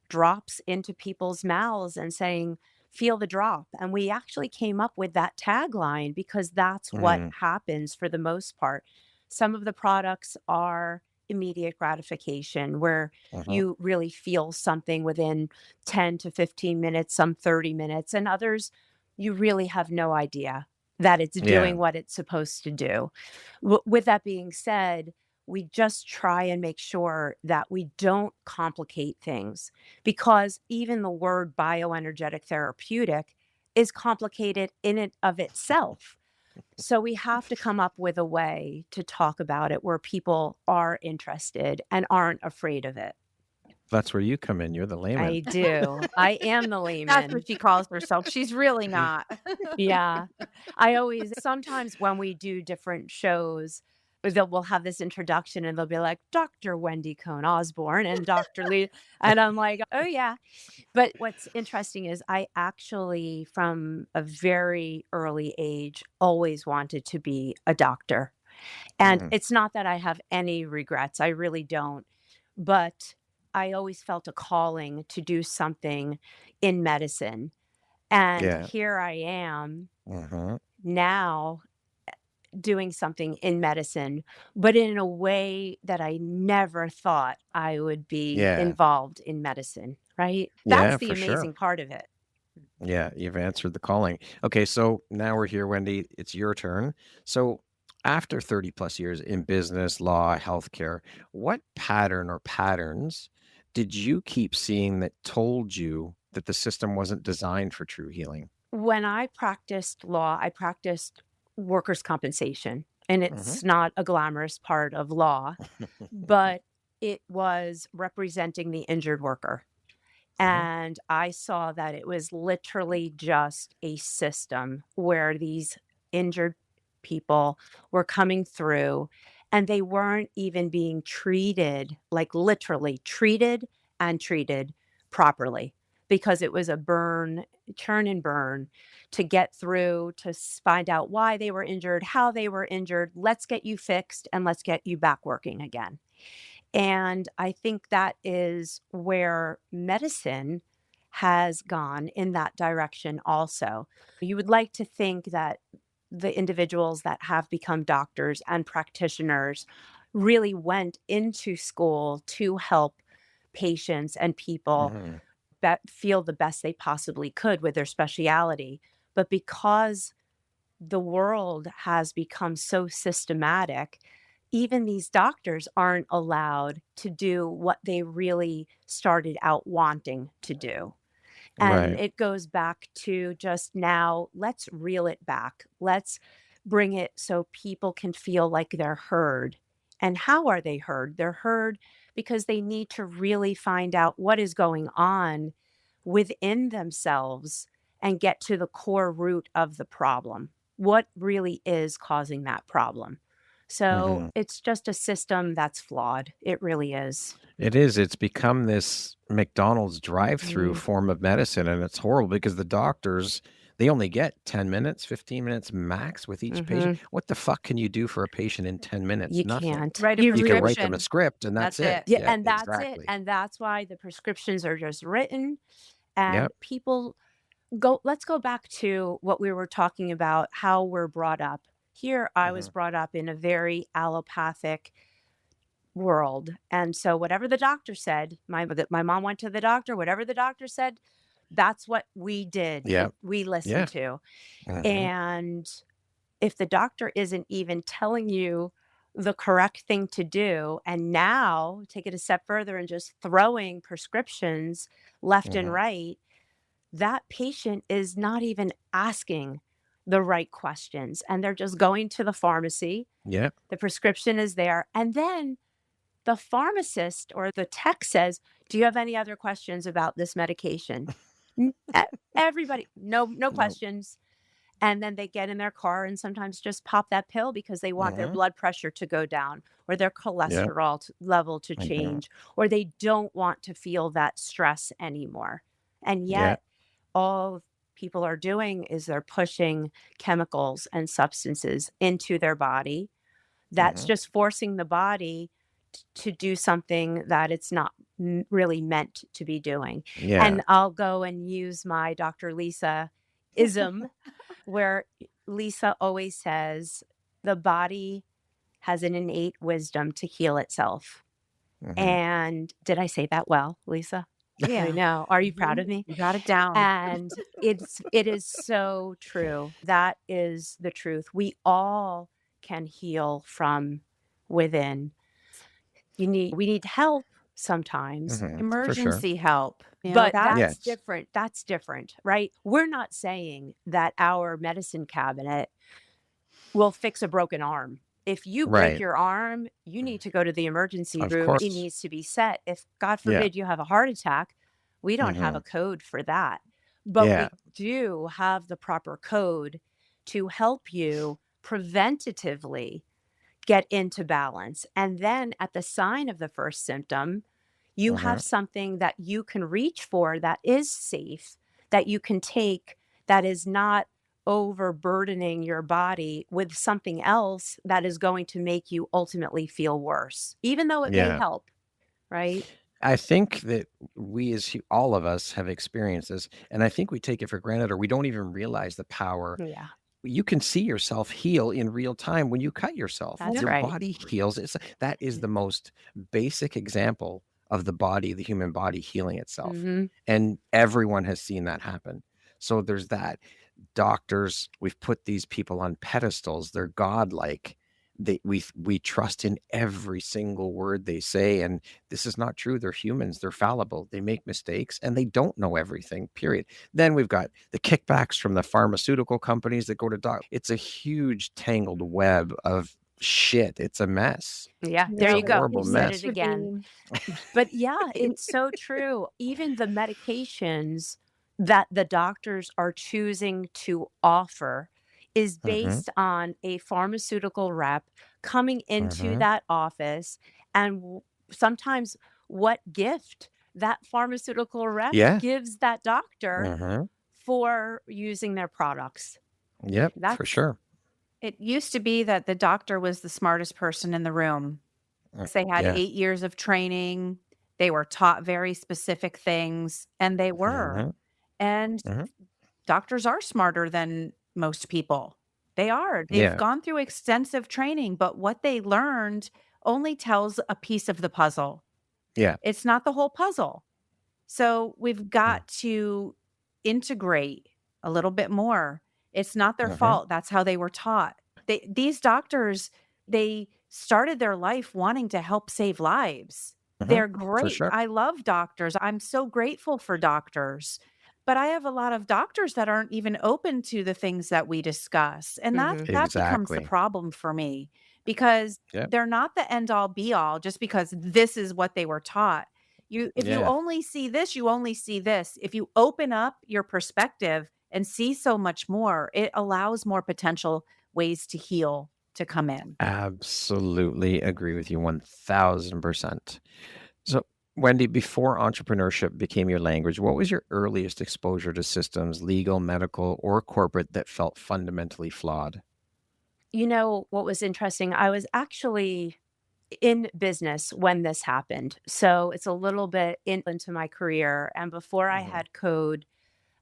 drops into people's mouths and saying, feel the drop. And we actually came up with that tagline because that's what Hmm. happens for the most part. Some of the products are immediate gratification where Hmm. you really feel something within 10 to 15 minutes, some 30 minutes, and others you really have no idea that it's Yeah. doing what it's supposed to do. With that being said, we just try and make sure that we don't complicate things because even the word bioenergetic therapeutic is complicated in and of itself. So we have to come up with a way to talk about it where people are interested and aren't afraid of it. That's where you come in. You're the layman. I do. I am the That's layman. what she calls herself. She's really not. Yeah. I always sometimes when we do different shows, we'll have this introduction and they'll be like, Dr. Wendy Cohn-Osborne and Dr. Lee. And I'm like, oh, yeah. But what's interesting is I actually, from a very early age, always wanted to be a doctor. And Hmm. it's not that I have any regrets, I really don't. But I always felt a calling to do something in medicine. And Yeah. here I am Hmm. now doing something in medicine, but in a way that I never thought I would be Yeah. involved in medicine, right? That's Yeah, the for sure. amazing part of it. Yeah, you've answered the calling. Okay, so now we're here, Wendy. It's your turn. So, after 30 plus years in business, law, healthcare, what pattern or patterns did you keep seeing that told you that the system wasn't designed for true healing? When I practiced law, I practiced workers' compensation, and Hmm. it's not a glamorous part of law, but it was representing the injured worker. Hmm. And I saw that it was literally just a system where these injured people were coming through and they weren't even being treated, like literally treated and treated properly because it was a burn, churn and burn to get through to find out why they were injured, how they were injured. Let's get you fixed and let's get you back working again. And I think that is where medicine has gone in that direction also. You would like to think that the individuals that have become doctors and practitioners really went into school to help patients and people Hmm. feel the best they possibly could with their speciality. But because the world has become so systematic, even these doctors aren't allowed to do what they really started out wanting to do. And Right. it goes back to just now, let's reel it back. Let's bring it so people can feel like they're heard. And how are they heard? They're heard because they need to really find out what is going on within themselves and get to the core root of the problem. what really is causing that problem. So Mhm. it's just a system that's flawed. It really is. It is. It's become this McDonald's drive-through Mhm. form of medicine, and it's horrible because the doctors, they only get 10 minutes, 15 minutes max with each patient. Mhm. What the fuck can you do for a patient in 10 minutes? You Nothing. can't. Write a You You can really write them a prescription. script and that's That's it. it. Yeah, Yeah, and that's it. exactly. And that's why the prescriptions are just written and Yep. people let's go back to what we were talking about, how we're brought up. Here I was Mhm. brought up in a very allopathic world. And so whatever the doctor said, my mom went to the doctor, whatever the doctor said, that's what we did. Yep. We Yeah. listened to. Mhm. And if the doctor isn't even telling you the correct thing to do, and now take it a step further and just throwing prescriptions left and Mhm. right, that patient is not even asking the right questions. And they're just going to the pharmacy. Yep. The prescription is there. And then the pharmacist or the tech says, "Do you have any other questions about this medication?" Everybody, no Nope. questions. And then they get in their car and sometimes just pop that pill because they want their Mhm. blood pressure to go down or their Yep. cholesterol level to Mhm. change, or they don't want to feel that stress anymore. And Yep. yet, all people are doing is they're pushing chemicals and substances into their body. That's Mhm. just forcing the body to do something that it's not really meant to be doing. Yeah. And I'll go and use my Dr. Lisa ism, where Lisa always says the body has an innate wisdom to heal itself. Mhm. And did I say that well, Lisa? I Yeah. know. Are you proud Mhm. of me? You got it down. And it is so true. That is the truth. We all can heal from within. We need help sometimes, Mhm. For sure. Emergency help. but that's Yes. different. That's different, right? We're not saying that our medicine cabinet will fix a broken arm. If you break Right. your arm, you need to go to the emergency Of room. It course. needs to be set. If God Yeah. forbid you have a heart attack, we don't have a Mhm. code for that. But Yeah. we do have the proper code to help you preventatively get into balance. And then at the sign of the first symptom, you have Mhm. something that you can reach for that is safe, that you can take, that is not overburdening your body with something else that is going to make you ultimately feel worse, even though it may Yeah. help, right? I think that we all of us have experienced this, and I think we take it for granted or we don't even realize the power. Yeah, You can see yourself heal in real time when you cut yourself. that's Yep. Your right. body heals. That is the most basic example of the body, the human body healing itself. Hmm. And everyone has seen that happen. So there's that. Doctors, we've put these people on pedestals. They're godlike. We trust in every single word they say, and this is not true. They're humans. They're fallible. They make mistakes, and they don't know everything. Period. Then we've got the kickbacks from the pharmaceutical companies that go to doc. It's a huge tangled web of shit. It's a mess. Yeah, there It's a you No, go. it horrible You said used it mess. to again. be. But yeah, it's so true. Even the medications that the doctors are choosing to offer is Mm-hmm. based on a pharmaceutical rep coming into Mm-hmm. that office and sometimes what gift that pharmaceutical rep Yeah. gives that doctor Mm-hmm. for using their products. Yep, for That's sure. It used to be that the doctor was the smartest person in the room. They had Yeah. 8 years of training. They were taught very specific things, and they were. Mm-hmm. And Mm-hmm. doctors are smarter than most people. They are. They've Yeah. gone through extensive training, but what they learned only tells a piece of the puzzle. Yeah. It's not the whole puzzle. So we've Mm. got to integrate a little bit more. It's not their Mm-hmm. fault. That's how they were taught. These doctors, they started their life wanting to help save lives. They're Mm-hmm. For great. sure. I love doctors. I'm so grateful for doctors. But I have a lot of doctors that aren't even open to the things that we discuss. And Mhm. that becomes the Exactly. problem for me because Yep. they're not the end all be all just because this is what they were taught. If you Yeah. only see this, you only see this. If you open up your perspective, and see so much more, it allows more potential ways to heal to come in. Absolutely agree with you 1000%. So, Wendy, before entrepreneurship became your language, what was your earliest exposure to systems, legal, medical, or corporate, that felt fundamentally flawed? You know, what was interesting, I was actually in business when this happened. So it's a little bit into my career. And before I Hmm. had code,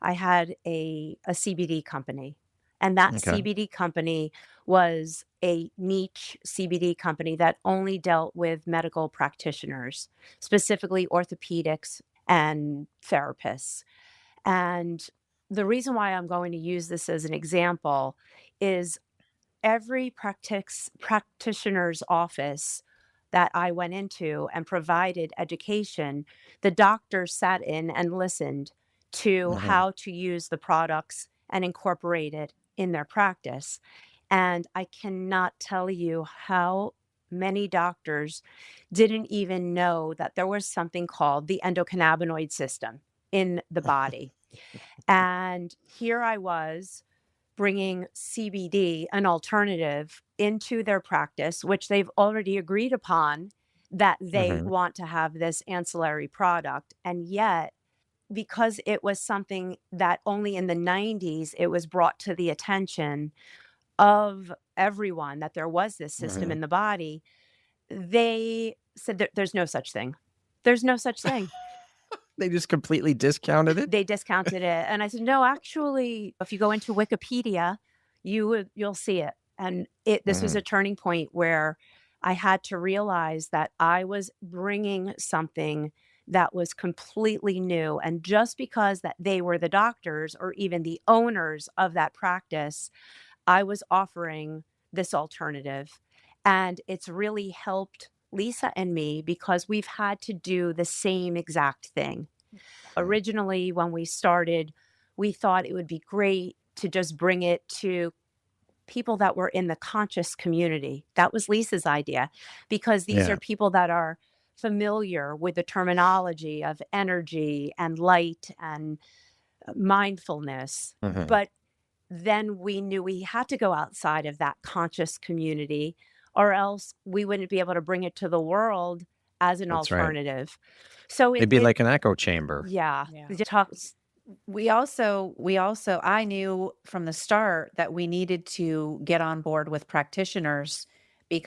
I had a CBD company. And that Okay. CBD company was a niche CBD company that only dealt with medical practitioners, specifically orthopedics and therapists. And the reason why I'm going to use this as an example is every practitioner's office that I went into and provided education, the doctors sat in and listened to Hmm. how to use the products and incorporate it in their practice. And I cannot tell you how many doctors didn't even know that there was something called the endocannabinoid system in the body. And here I was bringing CBD, an alternative, into their practice, which they've already agreed upon that they Hmm. want to have this ancillary product. And yet, because it was something that only in the 90s it was brought to the attention of everyone that there was this system Hmm. in the body, they said that there's no such thing. There's no such thing. They just completely discounted it? They discounted it, and I said, "No, actually, if you go into Wikipedia, you'll see it." And this was Hmm. a turning point where I had to realize that I was bringing something that was completely new, and just because that they were the doctors or even the owners of that practice, I was offering this alternative, and it's really helped Lisa and me because we've had to do the same exact thing. Originally, when we started, we thought it would be great to just bring it to people that were in the conscious community. That was Lisa's idea, because these are Yeah. people that are familiar with the terminology of energy and light and mindfulness. Hmm. But then we knew we had to go outside of that conscious community, or else we wouldn't be able to bring it to the world as an That's right. alternative. So It'd be like an echo chamber. yeah, Yeah. we just talks. We also I knew from the start that we needed to get on board with practitioners,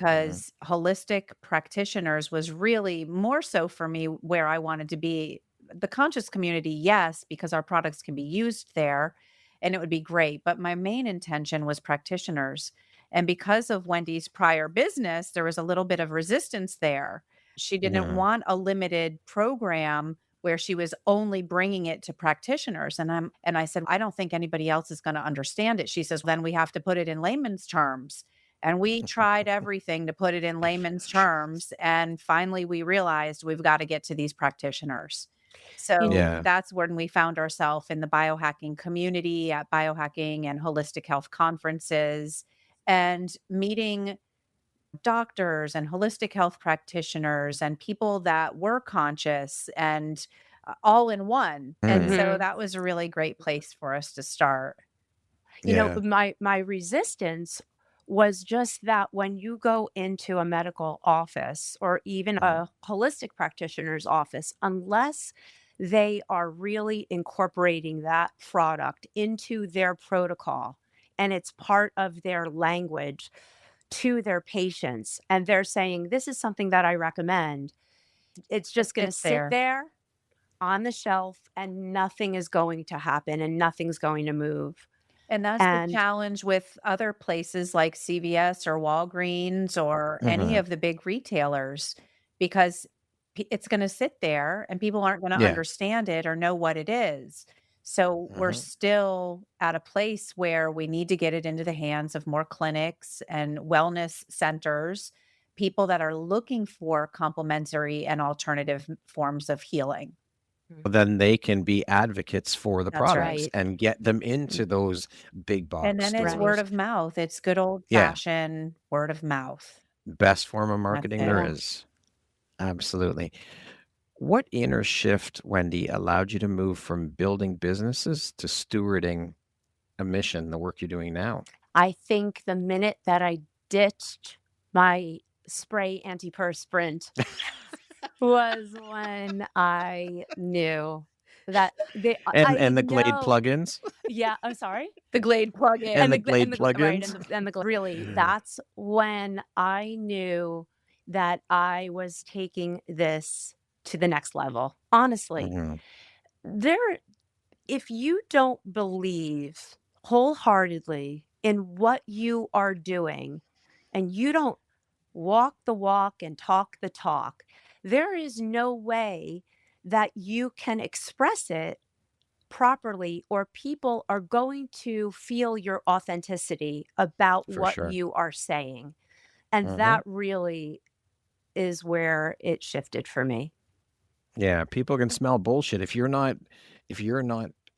Hmm. because holistic practitioners was really more so for me where I wanted to be. The conscious community, yes, because our products can be used there and it would be great, but my main intention was practitioners. And because of Wendy's prior business, there was a little bit of resistance there. She didn't Hmm. want a limited program where she was only bringing it to practitioners. And I said, I don't think anybody else is going to understand it. She says, then we have to put it in layman's terms. And we tried everything to put it in layman's terms. And finally, we realized we've got to get to these practitioners. So Yeah. that's when we found ourselves in the biohacking community, at biohacking and holistic health conferences, and meeting doctors and holistic health practitioners and people that were conscious and all in one. And Mm. so Mhm. that was a really great place for us to start. You know, Yeah. my resistance was just that when you go into a medical office or even Mhm. a holistic practitioner's office, unless they are really incorporating that product into their protocol and it's part of their language to their patients, and they're saying, "This is something that I recommend," it's It just going to sits sit there. there on the shelf and nothing is going to happen and nothing's going to move. And that's the And challenge with other places like CVS or Walgreens or any Mhm. of the big retailers, because it's going to sit there and people aren't going to Yeah. understand it or know what it is. So we're Mhm. still at a place where we need to get it into the hands of more clinics and wellness centers, people that are looking for complementary and alternative forms of healing. Then they can be advocates for the That's products right. right, and get them into those big And box then it's word stores. right. of mouth. It's good old Yeah. fashioned word of mouth. Best form of That's marketing it. there Yeah. is. Absolutely. What inner shift, Wendy, allowed you to move from building businesses to stewarding a mission, the work you're doing now? I think the minute that I ditched my spray antiperspirant was when I knew that I And the Glade know. plugins? Yeah, I'm sorry? The Glade plug-in. And the And Glade the right, plugins? and the really, that's when I knew that I was taking this to the next level. Honestly, Mhm. there if you don't believe wholeheartedly in what you are doing and you don't walk the walk and talk the talk, there is no way that you can express it properly, or people are going to feel your authenticity about For what sure. you are saying. And Mhm. that really is where it shifted for me. Yeah, people can smell bullshit if you're not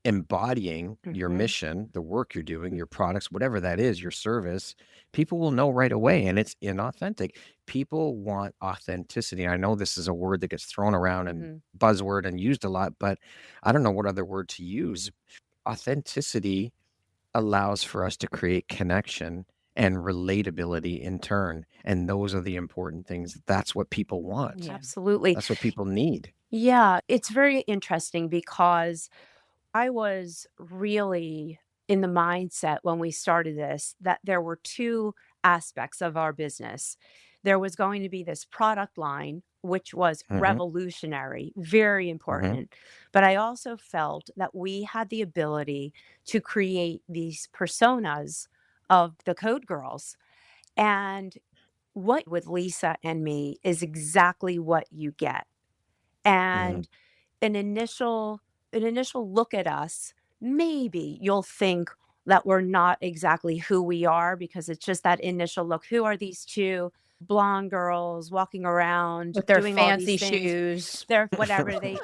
embodying your Hmm. mission, the work you're doing, your products, whatever that is, your service, people will know right away, and it's inauthentic. People want authenticity. I know this is a word that gets thrown around and Hmm. buzzword and used a lot, but I don't know what other word to use. Authenticity allows for us to create connection and relatability in turn, and those are the important things. That's what people want. Yeah. Absolutely. That's what people need. Yeah, it's very interesting because I was really in the mindset when we started this that there were two aspects of our business. There was going to be this product line, which was Mhm, revolutionary, very mhm. important. But I also felt that we had the ability to create these personas of the Code Girls. And what with Lisa and me is exactly what you get. Mhm. And an initial look at us, maybe you'll think that we're not exactly who we are because it's just that initial look. Who are these two blonde girls walking around With their doing all fancy these things? shoes. They're whatever they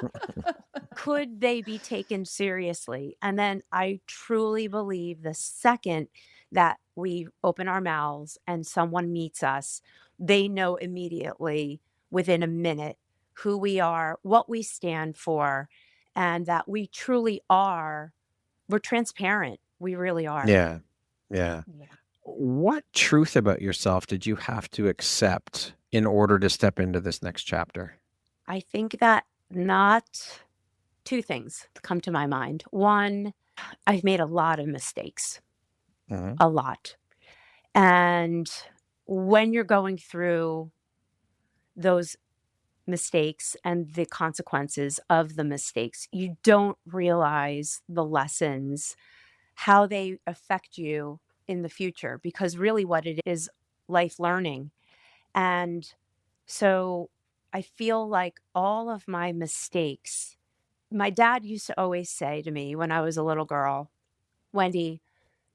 could they be taken seriously? And then I truly believe the second that we open our mouths and someone meets us, they know immediately within a minute who we are, what we stand for, and that we truly are, we're transparent. We really are. Yeah, yeah. Yeah. What truth about yourself did you have to accept in order to step into this next chapter? I think that not two things come to my mind. One, I've made a lot of mistakes, Mhm, a lot. And when you're going through those mistakes and the consequences of the mistakes, you don't realize the lessons, how they affect you in the future, because really what it is life learning. And so I feel like all of my mistakes, my dad used to always say to me when I was a little girl, Wendy,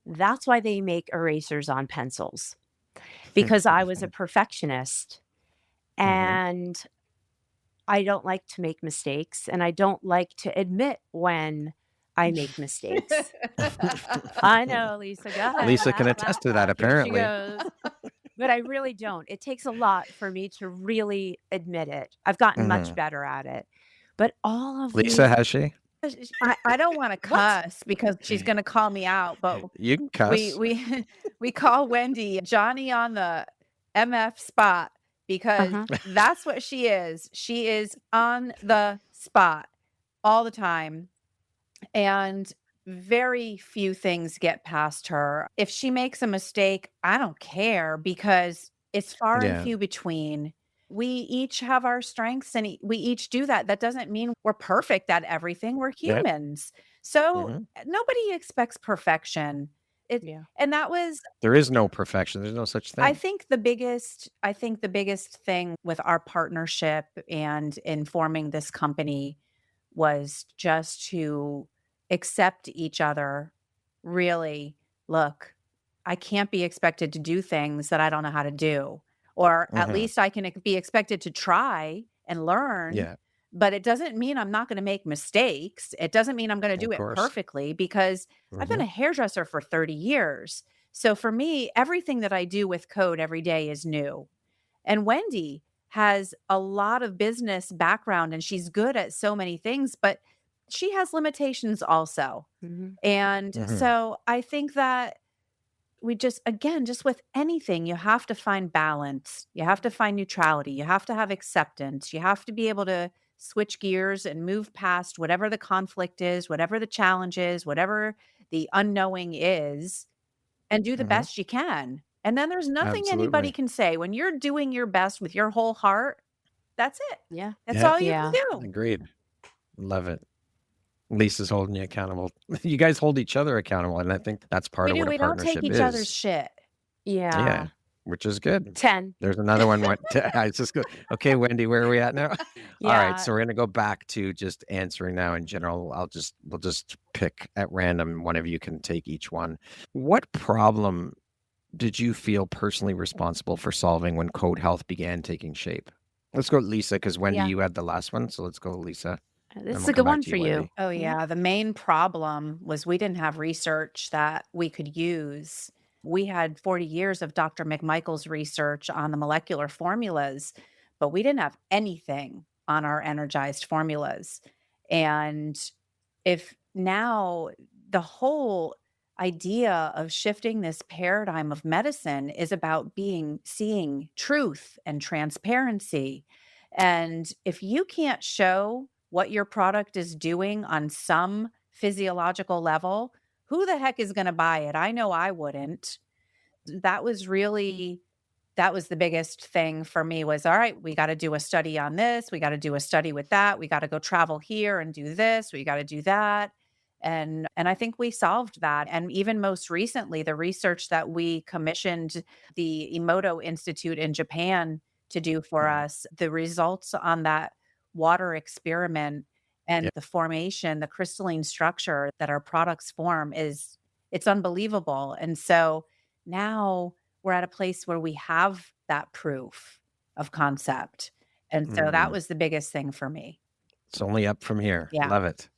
that's why they make erasers on pencils, because I was a perfectionist mhm. and I don't like to make mistakes and I don't like to admit when I make mistakes. I know, Lisa, go ahead. Lisa can Laugh, laugh, attest to that laugh. Here she apparently. goes. But I really don't. It takes a lot for me to really admit it. I've gotten much Mhm. better at it. But all of Lisa, these, has she? I don't want to what? cuss because she's going to call me out, but You can we cuss. we we call Wendy Johnny on the MF spot because Uh-huh. that's what she is. She is on the spot all the time, and very few things get past her. If she makes a mistake, I don't care because it's far and Yeah. few between. We each have our strengths and we each do that. That doesn't mean we're perfect at everything. We're Yeah. humans. So Mhm. nobody expects perfection. It Yeah. and that was There is no perfection. There's no such I thing. think the biggest thing with our partnership and in forming this company was just to accept each other. Really, look, I can't be expected to do things that I don't know how to do, or at Mhm. least I can be expected to try and learn. Yeah, But it doesn't mean I'm not going to make mistakes. It doesn't mean I'm going to of do it course. perfectly because I've been Mhm. a hairdresser for 30 years. So for me, everything that I do with code every day is new. And Wendy has a lot of business background and she's good at so many things, but she has limitations also. Mhm. And Mhm. so I think that we just, again, just with anything, you have to find balance. You have to find neutrality. You have to have acceptance. You have to be able to switch gears and move past whatever the conflict is, whatever the challenge is, whatever the unknowing is, and do the Mhm. best you can. And then there's nothing anybody Absolutely. can say. When you're doing your best with your whole heart, that's it. Yeah. That's Yeah. all you can Yeah. do. Agreed. Love it. Lisa's holding you accountable. You guys hold each other accountable, and I think that's part We of do. what a We don't take partnership each other's is. shit. Yeah. Yeah, which is good. 10. There's another one. It's just good. Okay, Wendy, where are we at now? All right, Yeah. so we're gonna go back to just answering now in general. We'll just pick at random. One of you can take each one. What problem did you feel personally responsible for solving when code health began taking shape? Let's go with Lisa, because Wendy, Yeah. you had the last one. So let's go with Lisa. This Then is we'll a come good back one to for you, you. Wendy. Oh, yeah. The main problem was we didn't have research that we could use. We had 40 years of Dr. McMichael's research on the molecular formulas, but we didn't have anything on our energized formulas. And if now the whole idea of shifting this paradigm of medicine is about seeing truth and transparency. And if you can't show what your product is doing on some physiological level, who the heck is going to buy it? I know I wouldn't. That was really that was the biggest thing for me was, all right, we got to do a study on this, we got to do a study with that, we got to go travel here and do this, we got to do that. And I think we solved that. And even most recently, the research that we commissioned the Emoto Institute in Japan to do for us, the results on that water experiment and Yeah. the formation, the crystalline structure that our products form it's unbelievable. And so now we're at a place where we have that proof of concept. And so that was the biggest thing for me. It's only up from here. Yeah. Love it.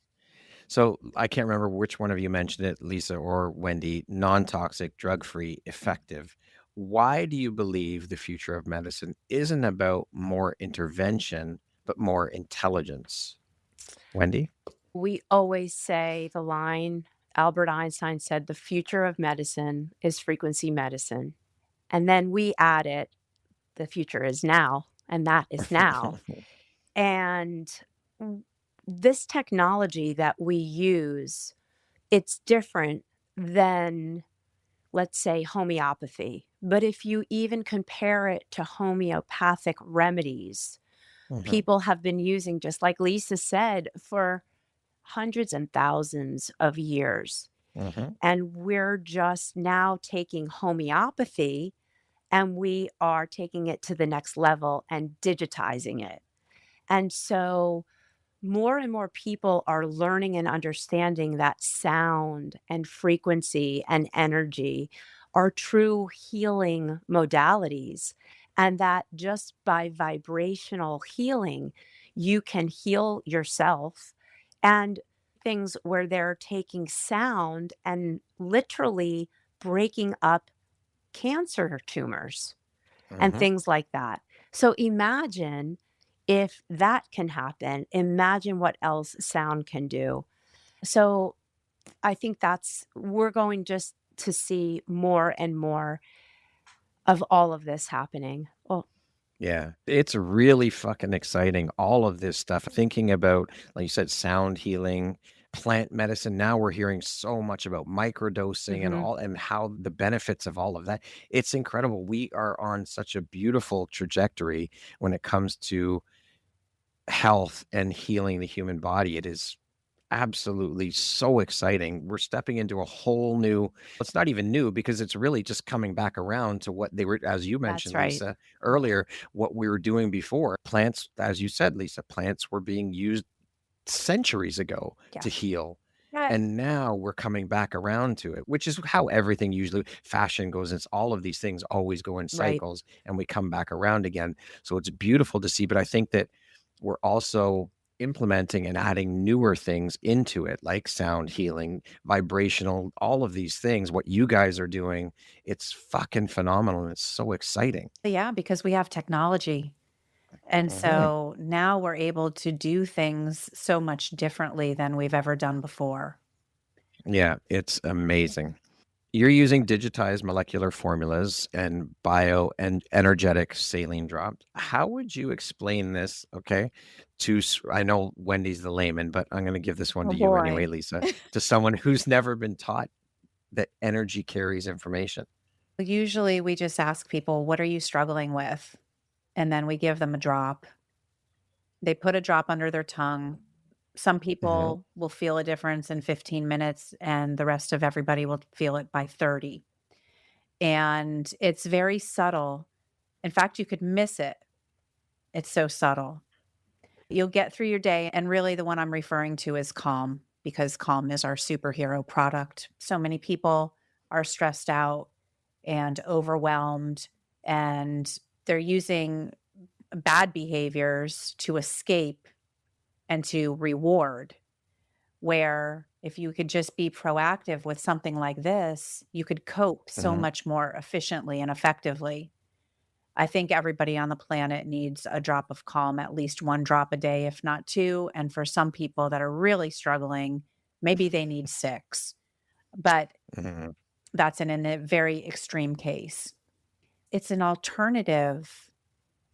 So I can't remember which one of you mentioned it, Lisa or Wendy, non-toxic, drug-free, effective. Why do you believe the future of medicine isn't about more intervention, but more intelligence? Wendy? We always say the line Albert Einstein said, the future of medicine is frequency medicine. And then we add it, the future is now, and that is now. And this technology that we use, it's different than, let's say, homeopathy. But if you even compare it to homeopathic remedies, people have been using, just like Lisa said, for hundreds and thousands of years. And we're just now taking homeopathy and we are taking it to the next level and digitizing it. And so more and more people are learning and understanding that sound and frequency and energy are true healing modalities, and that just by vibrational healing, you can heal yourself. And things where they're taking sound and literally breaking up cancer tumors and things like that. So imagine if that can happen, imagine what else sound can do. So I think we're going just to see more and more of all of this happening. Well, Yeah, it's really fucking exciting. All of this stuff, thinking about, like you said, sound healing, plant medicine. Now we're hearing so much about microdosing and all, and how the benefits of all of that. It's incredible. We are on such a beautiful trajectory when it comes to health and healing the human body. It is absolutely so exciting. We're stepping into a whole new, it's not even new because it's really just coming back around to what they were, as you that's mentioned, right. Lisa, earlier, what we were doing before. Plants, as you said, Lisa, plants were being used centuries ago Yeah. to heal. Yeah. And now we're coming back around to it, which is how everything usually, fashion goes. It's all of these things always go in Right. cycles and we come back around again. So it's beautiful to see. But I think that we're also implementing and adding newer things into it, like sound healing, vibrational, all of these things. What you guys are doing, it's fucking phenomenal. And it's so exciting. Yeah, because we have technology. And Mhm. so now we're able to do things so much differently than we've ever done before. Yeah, it's amazing. You're using digitized molecular formulas and bio and energetic saline drops. How would you explain this? Okay, I know Wendy's the layman, but I'm going to give this one Oh to you anyway, boy. Lisa, to someone who's never been taught that energy carries information. Usually we just ask people, what are you struggling with? And then we give them a drop. They put a drop under their tongue. Some Hmm. people will feel a difference in 15 minutes, and the rest of everybody will feel it by 30. And it's very subtle. In fact, you could miss it. It's so subtle. You'll get through your day. And really, the one I'm referring to is Calm, because Calm is our superhero product. So many people are stressed out and overwhelmed, and they're using bad behaviors to escape and to reward. Where if you could just be proactive with something like this, you could cope so Hmm. much more efficiently and effectively. I think everybody on the planet needs a drop of calm, at least one drop a day, if not two. And for some people that are really struggling, maybe they need six, but Hmm. that's in a very extreme case. It's an alternative,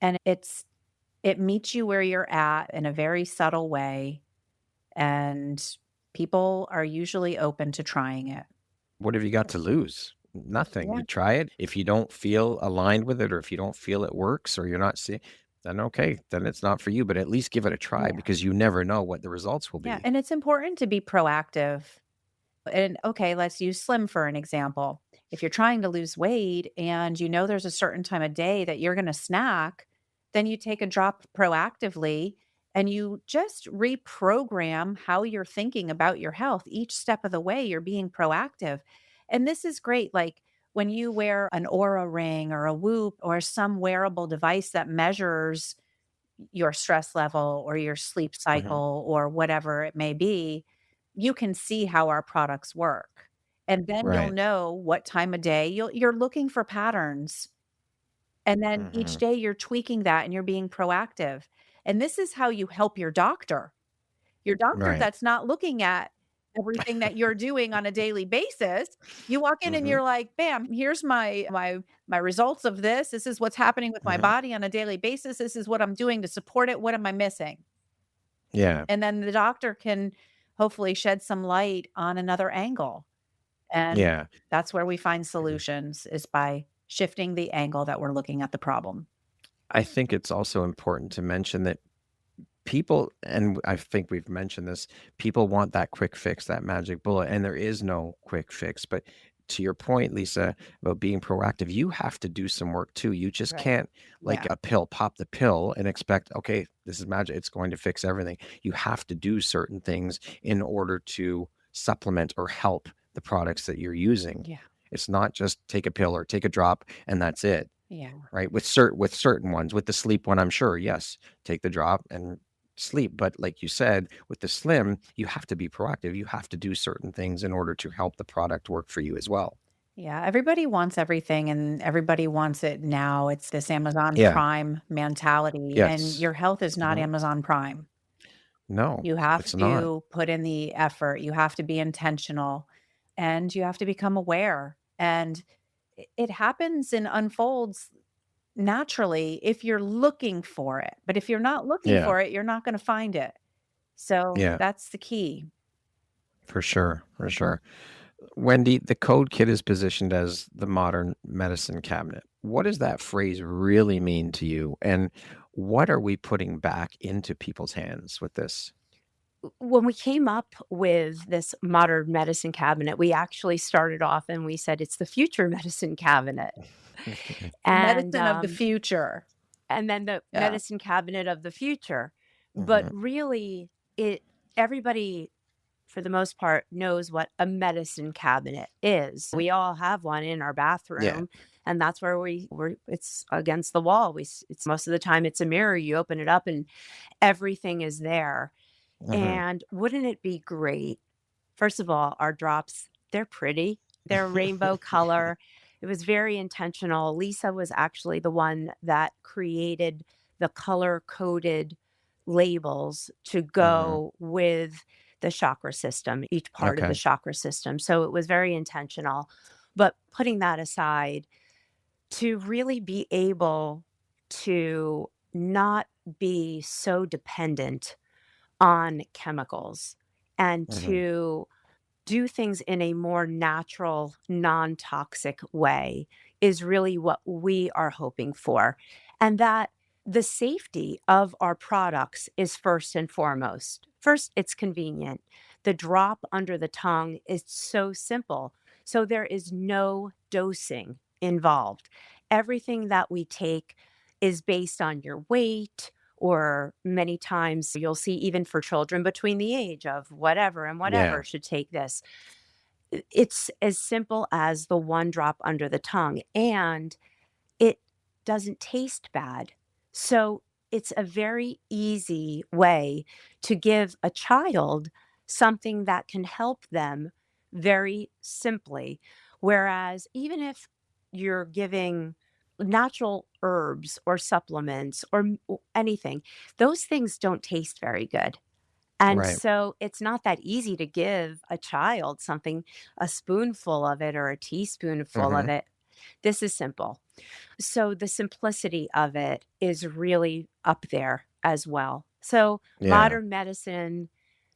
and it meets you where you're at in a very subtle way, and people are usually open to trying it. What have you got to lose? Nothing. Yeah. You try it. If you don't feel aligned with it, or if you don't feel it works, or you're not seeing, then okay, then it's not for you. But at least give it a try, Yeah. because you never know what the results will Yeah, be. and it's important to be proactive. And okay, let's use Slim for an example. If you're trying to lose weight and you know there's a certain time of day that you're going to snack, then you take a drop proactively and you just reprogram how you're thinking about your health. Each step of the way, you're being proactive. And this is great. Like when you wear an Aura ring or a Whoop or some wearable device that measures your stress level or your sleep Hmm. cycle or whatever it may be, you can see how our products work. And then you'll Right. know what time of day you're looking for patterns. And then each Hmm. day you're tweaking that and you're being proactive. And this is how you help your doctor. Your doctor Right. that's not looking at everything that you're doing on a daily basis. You walk in and Hmm. you're like, "Bam, here's my results of this. This is what's happening with my Hmm. body on a daily basis. This is what I'm doing to support it. What am I missing?" Yeah. And then the doctor can hopefully shed some light on another angle. And Yeah. that's where we find solutions is by shifting the angle that we're looking at the problem. I think it's also important to mention that people, and I think we've mentioned this, people want that quick fix, that magic bullet, and there is no quick fix. But to your point, Lisa, about being proactive, you have to do some work too. You just Right. can't, like Yeah. a pill, pop the pill and expect, okay, this is magic, it's going to fix everything. You have to do certain things in order to supplement or help the products that you're using. Yeah. It's not just take a pill or take a drop and that's it, Yeah. right? With certain ones, with the sleep one, I'm sure, yes, take the drop and sleep. But like you said, with the Slim, you have to be proactive. You have to do certain things in order to help the product work for you as well. Yeah, everybody wants everything and everybody wants it now. It's this Amazon Yeah. Prime mentality, and Yes. your health is not Hmm. Amazon Prime. No, You have it's not. to put in the effort, you have to be intentional, and you have to become aware. And it happens and unfolds naturally if you're looking for it. But if you're not looking Yeah. for it, you're not going to find it. So Yeah. that's the key. For sure. For sure. Wendy, the code kit is positioned as the modern medicine cabinet. What does that phrase really mean to you? And what are we putting back into people's hands with this? When we came up with this modern medicine cabinet, we actually started off and we said it's the future medicine cabinet. The And medicine of the future. and then the Yeah. medicine cabinet of the future. But Hmm. really it everybody for the most part knows what a medicine cabinet is. We all have one in our Yeah. bathroom and that's where we're it's against the wall. It's most of the time it's a mirror. You open it up and everything is there. Hmm. And wouldn't it be great? First of all, our drops, they're pretty. They're rainbow color. It was very intentional. Lisa was actually the one that created the color-coded labels to go with the chakra system, each part of the Okay. chakra system. So it was very intentional. But putting that aside, to really be able to not be so dependent on chemicals and to do things in a more natural, non-toxic way is really what we are hoping for. And that the safety of our products is first and foremost. First, it's convenient. The drop under the tongue is so simple. So there is no dosing involved. Everything that we take is based on your weight, or many times you'll see even for children between the age of whatever and Yeah. whatever should take this. It's as simple as the one drop under the tongue, and it doesn't taste bad. So it's a very easy way to give a child something that can help them very simply. Whereas even if you're giving natural herbs or supplements or anything, those things don't taste very good. And Right. so it's not that easy to give a child something, a spoonful of it or a teaspoonful of it. This is simple. So the simplicity of it is really up there as well. So Yeah. modern medicine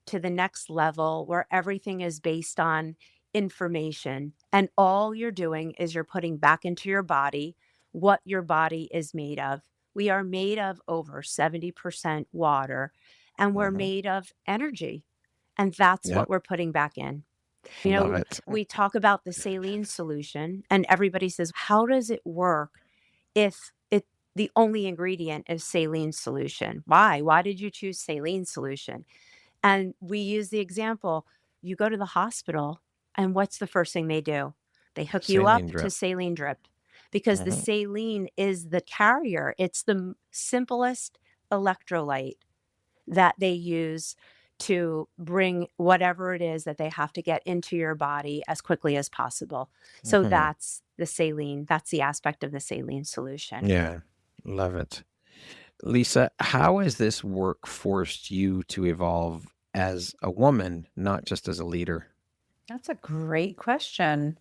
to the next level where everything is based on information, and all you're doing is you're putting back into your body what your body is made of. We are made of over 70% water, and we're made of energy. And that's Yep. what we're putting back in. Love it. We talk about the saline solution, and everybody says, how does it work if the only ingredient is saline solution? Why? Why did you choose saline solution? And we use the example, you go to the hospital, and what's the first thing they do? They hook you up Saline to drip. saline drip because the saline is the carrier. It's the simplest electrolyte that they use to bring whatever it is that they have to get into your body as quickly as possible. So that's the saline. That's the aspect of the saline solution. Yeah. Love it. Lisa, how has this work forced you to evolve as a woman, not just as a leader? That's a great question.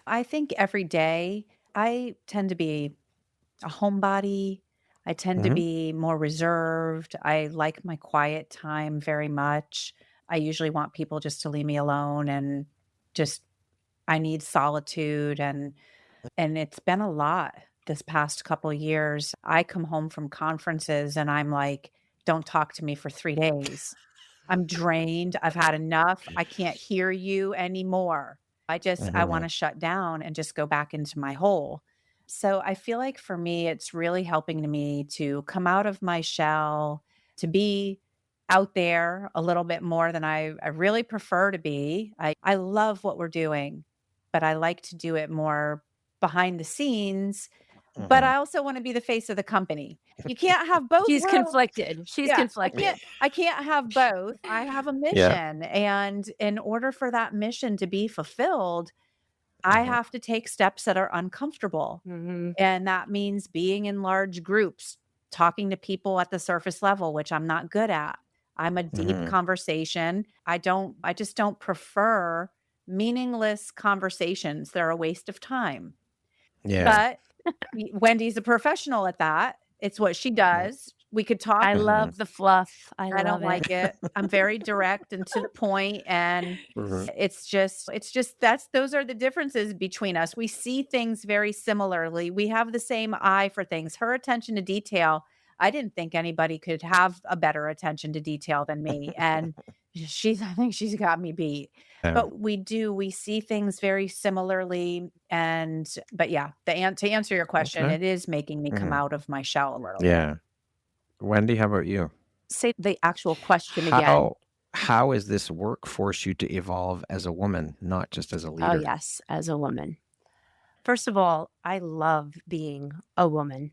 I think every day I tend to be a homebody. I tend to be more reserved. I like my quiet time very much. I usually want people just to leave me alone and just I need solitude and it's been a lot this past couple years. I come home from conferences and I'm like, don't talk to me for 3 days. I'm drained. I've had enough. I can't hear you anymore. I want to shut down and just go back into my hole. So I feel like for me, it's really helping me to come out of my shell, to be out there a little bit more than I really prefer to be. I love what we're doing, but I like to do it more behind the scenes. But I also want to be the face of the company. You can't have both She's worlds. conflicted. She's Yeah, conflicted. I can't have both. I have a Yeah. mission, and in order for that mission to be fulfilled, I have to take steps that are uncomfortable. Mhm. And that means being in large groups, talking to people at the surface level, which I'm not good at. I'm a deep conversation. I just don't prefer meaningless conversations. They're a waste of time. Yeah. But Wendy's a professional at that. It's what she does. We could talk. I love the fluff. I I love don't like it. I'm very direct and to the point, and Mhm. it's just those are the differences between us. We see things very similarly. We have the same eye for things. Her attention to detail, I didn't think anybody could have a better attention to detail than me, and I think she's got me beat. Yeah. But we see things very similarly, but yeah, to answer your question, Okay. it is making me come out of my shell a little bit. Yeah. Wendy, how about you? Say the actual question again. How has this work forced you to evolve as a woman, not just as a leader? Oh, yes, as a woman. First of all, I love being a woman.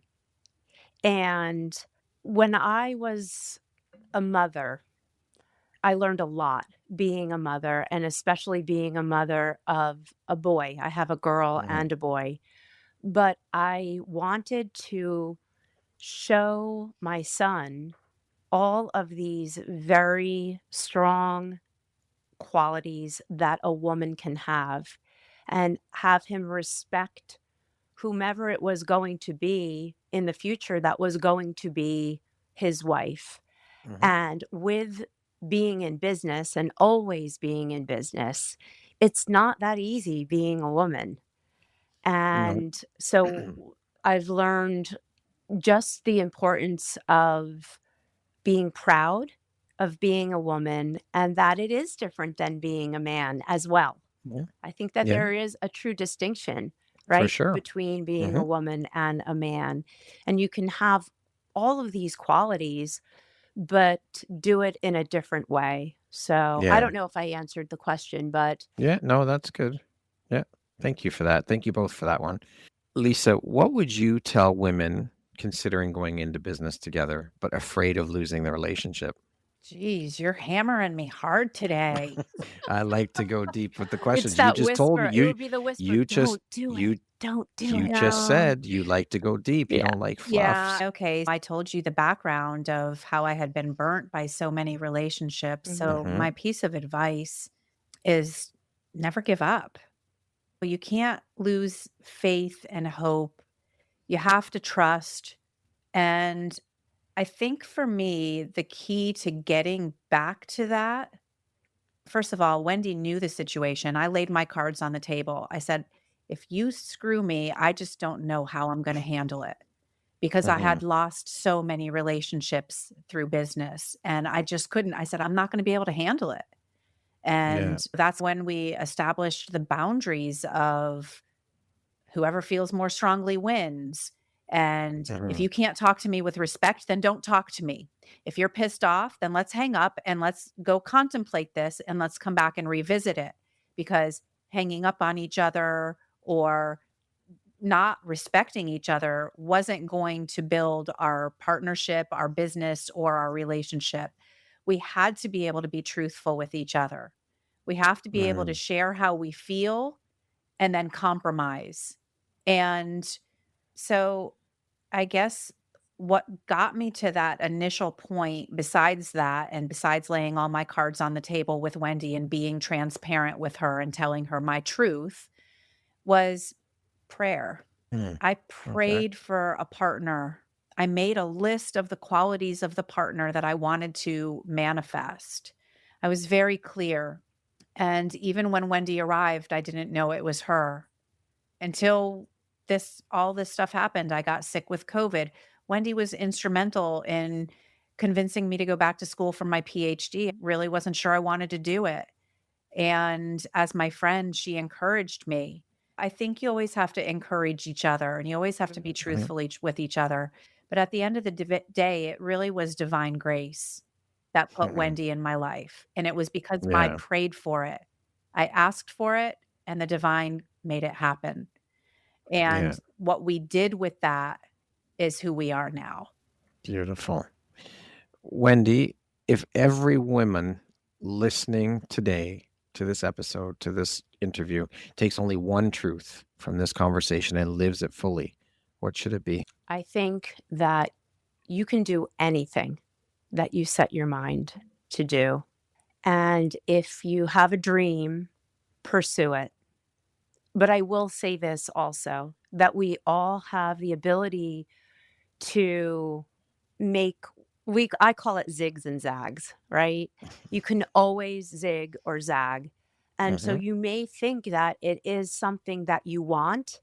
And when I was a mother, I learned a lot being a mother, and especially being a mother of a boy. I have a girl and a boy. But I wanted to show my son all of these very strong qualities that a woman can and have him respect whomever it was going to be in the future that was going to be his wife. Mhm. And with being in business and always being in business, it's not that easy being a woman. No. And so I've learned just the importance of being proud of being a woman and that it is different than being a man as well. Yeah. I think that Yeah, there is a true distinction, for right, sure. between being a Mhm. woman and a man. And you can have all of these qualities, but do it in a different way. So I Yeah. don't know if I answered the question, but Yeah, no, that's good. Yeah. Thank you for that. Thank you both for that one. Lisa, what would you tell women considering going into business together but afraid of losing their relationship? Geez, you're hammering me hard today. I like to go deep with the it's questions. You that just told me whisper. It would be the whisper. you just Don't do it. you Don't do you it. just No. said you like to go deep. You Yeah. don't like Yeah. fluffs. Okay. I told you the background of how I had been burnt by so many relationships. So, Mhm. my piece of advice is never give up. You can't lose faith and hope. You have to trust. And I think for me, the key to getting back to that, first of all, Wendy knew the situation. I laid my cards on the table. I said, if you screw me, I just don't know how I'm going to handle it because I Mhm. had lost so many relationships through business and I just couldn't. I said, I'm not going to be able to handle it. Yeah. And that's when we established the boundaries of whoever feels more strongly wins. And if Mhm. you can't talk to me with respect, then don't talk to me. If you're pissed off, then let's hang up and let's go contemplate this and let's come back and revisit it because hanging up on each other or not respecting each other wasn't going to build our partnership, our business, or our relationship. We had to be able to be truthful with each other. We have to be able to Mm. share how we feel and then compromise. And so I guess what got me to that initial point, besides that, and besides laying all my cards on the table with Wendy and being transparent with her and telling her my truth, was prayer. Mm. I Okay. prayed for a partner. I made a list of the qualities of the partner that I wanted to manifest. I was very clear. And even when Wendy arrived, I didn't know it was her until all this stuff happened. I got sick with COVID. Wendy was instrumental in convincing me to go back to school for my PhD. Really wasn't sure I wanted to do it. And as my friend, she encouraged me. I think you always have to encourage each other and you always have to be Mhm. truthful with each other. But at the end of the day, it really was divine grace that put Mhm. Wendy in my life. And it was because I Yeah. prayed for it. I asked for it and the divine made it happen. Yeah. And what we did with that is who we are now. Beautiful. Wendy, if every woman listening today to this episode, to this interview, takes only one truth from this conversation and lives it fully, what should it be? I think that you can do anything that you set your mind to do. And if you have a dream, pursue it. But I will say this also that we all have the ability to make I call it zigs and zags, right? You can always zig or zag. And so Mhm. you may think that it is something that you want,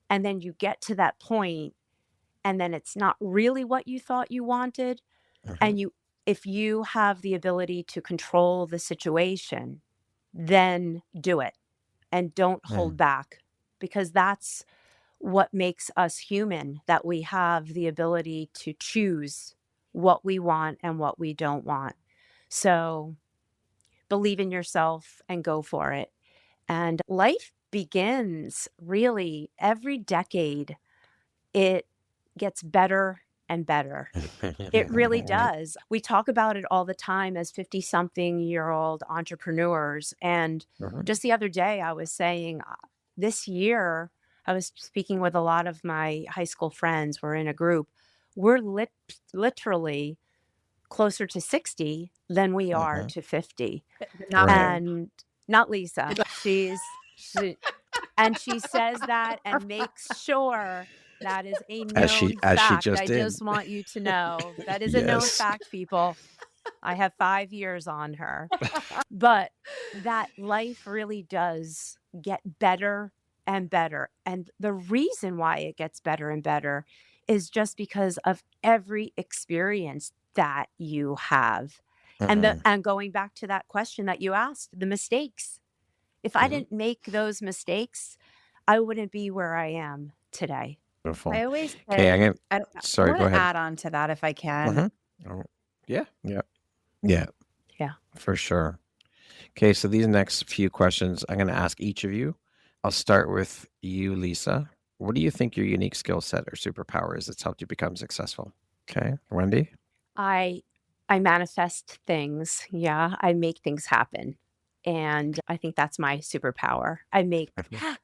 and then you get to that point, and then it's not really what you thought you wanted. Mhm. And if you have the ability to control the situation, then do it and don't hold Mm. back because that's what makes us human, that we have the ability to choose what we want and what we don't want. So believe in yourself and go for it. And life begins really every decade, it gets better and better. It really does. We talk about it all the time as 50-something-year-old entrepreneurs. And Mhm. just the other day, I was saying this year, I was speaking with a lot of my high school friends. We're in a group. we're literally closer to 60 than we are Mhm. to 50. Not Right. And not Lisa. She and she says that and makes sure that is a As she known as she fact. just I did. just want you to know that is a known Yes. fact, people. I have 5 years on her. But that life really does get better and better. And the reason why it gets better and better is just because of every experience that you have. Mhm. And going back to that question that you asked, the mistakes. If I Mhm. didn't make those mistakes, I wouldn't be where I am today. Beautiful. I always Okay, say, I sorry, want go to ahead. add on to that if I can. Mhm. Oh, yeah. Yeah. Yeah, Yeah. for sure. Okay, so these next few questions I'm going to ask each of you. I'll start with you, Lisa. What do you think your unique skill set or superpower is that's helped you become successful? Okay, Wendy. I manifest things. Yeah, I make things happen. And I think that's my superpower. I make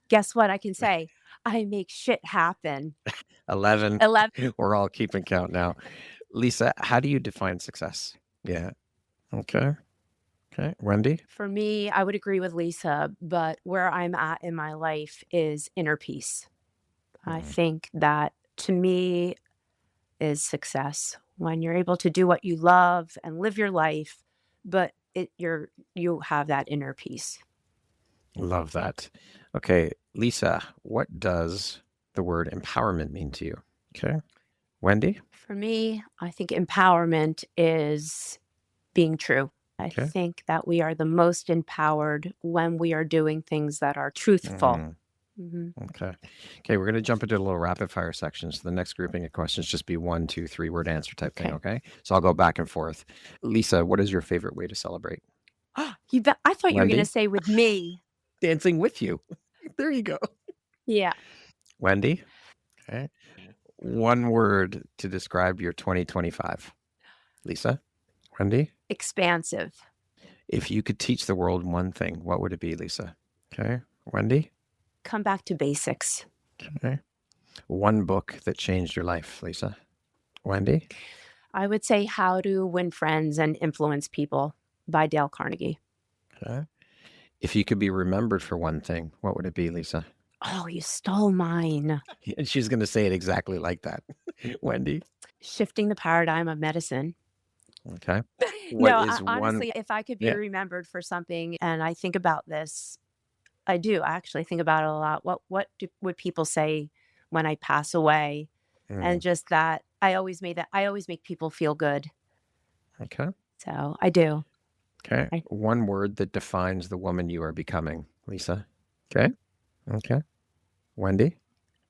guess what I can say? I make shit happen. 11. 11 We're all keeping count now. Lisa, how do you define success? Yeah. Okay. Okay. Wendy. for me, I would agree with Lisa, but where I'm at in my life is inner peace. I Mhm. think that to me is success when you're able to do what you love and live your life, but you have that inner peace. Love that. Okay, Lisa, what does the word empowerment mean to you? Okay. Wendy. For me, I think empowerment is being true. I Okay. think that we are the most empowered when we are doing things that are truthful. Mhm. Mhm. Okay. Okay, we're going to jump into a little rapid fire section. So the next grouping of questions just be 1, 2, 3 word answer type thing. Okay. So I'll go back and forth. Lisa, what is your favorite way to celebrate? You bet. I thought you were going to Wendy. say with me. Dancing with you. There you go. Yeah. Wendy. Okay. One word to describe your 2025. Lisa. Wendy. Expansive. If you could teach the world one thing, what would it be, Lisa? Okay. Wendy. Come back to basics. Okay. One book that changed your life, Lisa. Wendy. I would say How to Win Friends and Influence People by Dale Carnegie. Okay. If you could be remembered for one thing, what would it be, Lisa? Oh, you stole mine. And she's going to say it exactly like that. Wendy. Shifting the paradigm of medicine. Okay. What No, is one? honestly, if I could be Yeah. remembered for something, and I think about this, I do. I actually think about it a lot. Would people say when I pass away? And Mm, just that I always make people feel good. okay. So I do. Okay. I- One word that defines the woman you are becoming, Lisa. Okay. Okay. Wendy.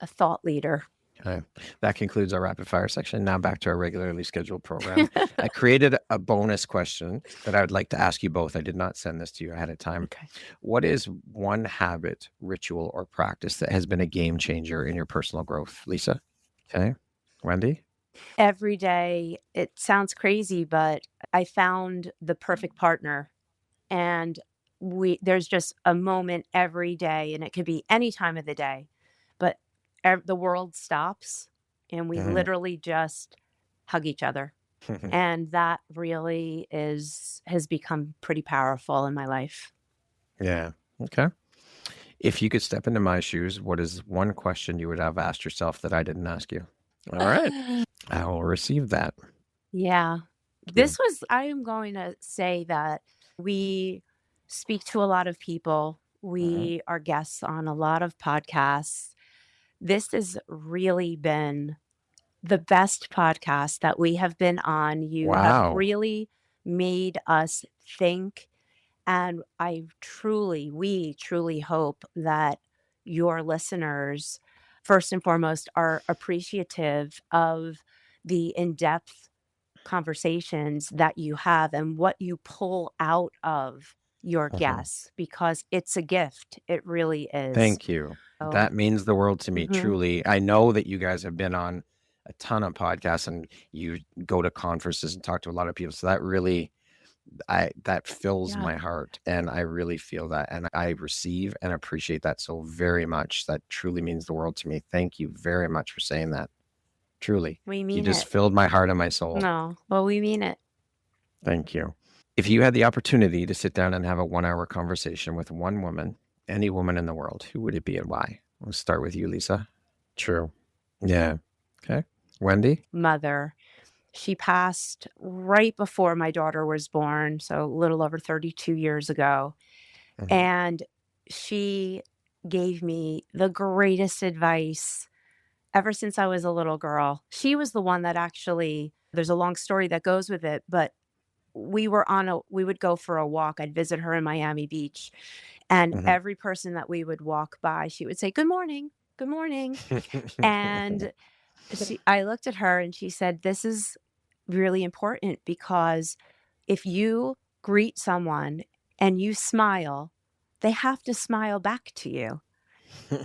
A thought leader. Okay. That concludes our rapid fire section. Now back to our regularly scheduled program. I created a bonus question that I would like to ask you both. I did not send this to you ahead of time. Okay. What is one habit, ritual, or practice that has been a game changer in your personal growth, Lisa? Okay. Wendy? Every day, it sounds crazy, but I found the perfect partner, and there's just a moment every day, and it could be any time of the day, but the world stops and we Mhm. literally just hug each other. And that really has become pretty powerful in my life. Yeah. Okay. If you could step into my shoes, what is one question you would have asked yourself that I didn't ask you? All right. I will receive that. Yeah. I am going to say that we speak to a lot of people. We are guests on a lot of podcasts. This has really been the best podcast that we have been on. You have Wow. really made us think. And we truly hope that your listeners, first and foremost, are appreciative of the in-depth conversations that you have and what you pull out of your guests, because it's a gift. It really is. Thank you. So, That means the world to me, Mhm. truly. I know that you guys have been on a ton of podcasts and you go to conferences and talk to a lot of people. So that really, that fills Yeah. my heart. And I really feel that. And I receive and appreciate that so very much. That truly means the world to me. Thank you very much for saying that. Truly. We You mean just it. filled my heart and my soul. No, well, we mean it. Thank you. If you had the opportunity to sit down and have a 1-hour conversation with one woman, any woman in the world, who would it be and why? We'll start with you, Lisa. True. Yeah. Okay. Wendy? Mother. She passed right before my daughter was born, so a little over 32 years ago. Mhm. And she gave me the greatest advice ever since I was a little girl. She was the one that actually, there's a long story that goes with it, but we would go for a walk. I'd visit her in Miami Beach. And Mhm. every person that we would walk by, she would say, "Good morning, good morning." And I looked at her and she said, "This is really important because if you greet someone and you smile, they have to smile back to you.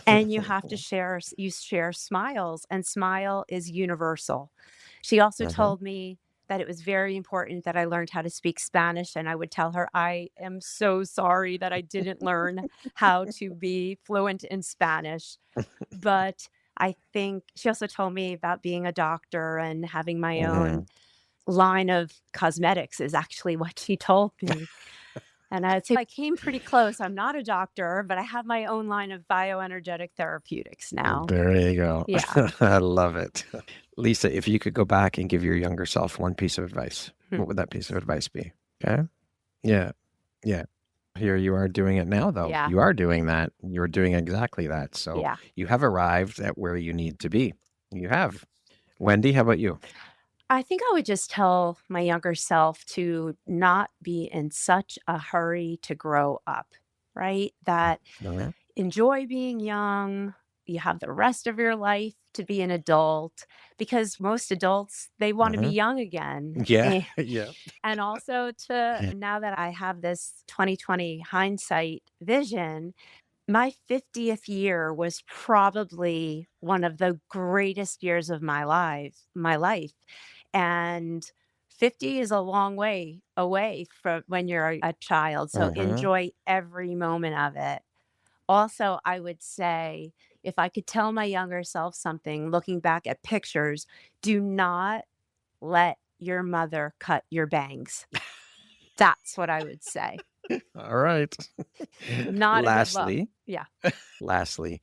And you have to share smiles, and smile is universal." She also told me that it was very important that I learned how to speak Spanish. And I would tell her, "I am so sorry that I didn't learn how to be fluent in Spanish." But I think she also told me about being a doctor and having my own line of cosmetics is actually what she told me. And I'd say I came pretty close. I'm not a doctor, but I have my own line of bioenergetic therapeutics now. There you go. Yeah. I love it. Lisa, if you could go back and give your younger self one piece of advice, what would that piece of advice be? Okay. Yeah. Yeah. Here you are doing it now, though. Yeah. You are doing that. You're doing exactly that. So Yeah. you have arrived at where you need to be. You have. Wendy, how about you? I think I would just tell my younger self to not be in such a hurry to grow up, right? That Okay. enjoy being young. You have the rest of your life to be an adult, because most adults, they want to be young again. Yeah. Yeah. And also now that I have this 2020 hindsight vision, my 50th year was probably one of the greatest years of my life. And 50 is a long way away from when you're a child. So enjoy every moment of it. Also, I would say, if I could tell my younger self something, looking back at pictures, do not let your mother cut your bangs. That's what I would say. All right. Not a good look. Lastly, Yeah. lastly,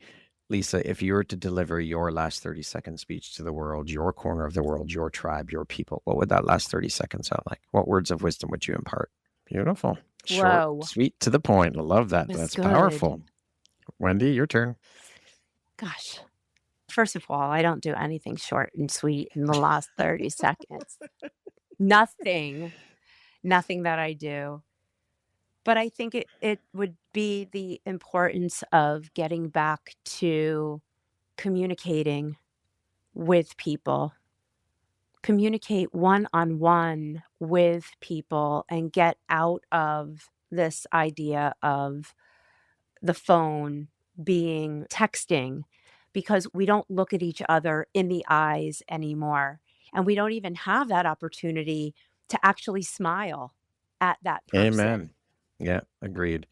Lisa, if you were to deliver your last 30-second speech to the world, your corner of the world, your tribe, your people, what would that last 30 seconds sound like? What words of wisdom would you impart? Beautiful. Short, Whoa. sweet, to the point. I love that. That's That's good. powerful. Wendy, your turn. Gosh. First of all, I don't do anything short and sweet in the last 30 seconds. Nothing that I do. But I think it would be the importance of getting back to communicating with people. Communicate one-on-one with people and get out of this idea of the phone being texting, because we don't look at each other in the eyes anymore. And we don't even have that opportunity to actually smile at that person. Amen. Yeah, agreed.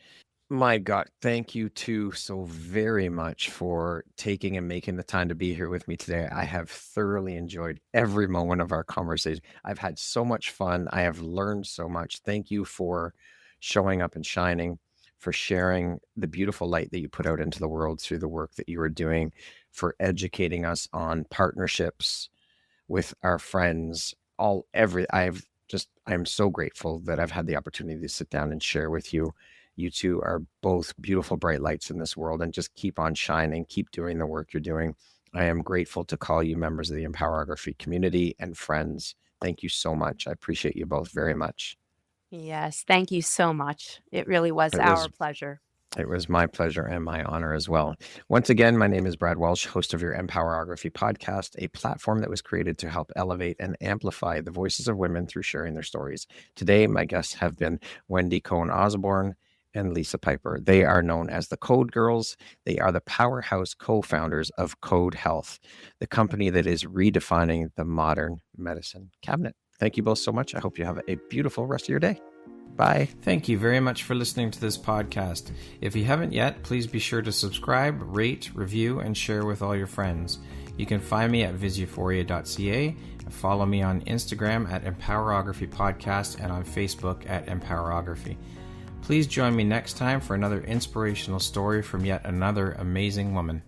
My God, thank you two so very much for taking and making the time to be here with me today. I have thoroughly enjoyed every moment of our conversation. I've had so much fun. I have learned so much. Thank you for showing up and shining, for sharing the beautiful light that you put out into the world through the work that you are doing, for educating us on partnerships with our friends. I'm so grateful that I've had the opportunity to sit down and share with you. You two are both beautiful, bright lights in this world, and just keep on shining, keep doing the work you're doing. I am grateful to call you members of the Empowerography community and friends. Thank you so much. I appreciate you both very much. Yes, thank you so much. It really was our pleasure. It was my pleasure and my honor as well. Once again, my name is Brad Welsh, host of your Empowerography podcast, a platform that was created to help elevate and amplify the voices of women through sharing their stories. Today, my guests have been Wendy Cohn-Osborne and Lisa Piper. They are known as the Code Girls. They are the powerhouse co-founders of Code Health, the company that is redefining the modern medicine cabinet. Thank you both so much. I hope you have a beautiful rest of your day. Bye. Thank you very much for listening to this podcast. If you haven't yet, please be sure to subscribe, rate, review, and share with all your friends. You can find me at visuphoria.ca and follow me on Instagram at Empowerography Podcast and on Facebook at Empowerography. Please join me next time for another inspirational story from yet another amazing woman.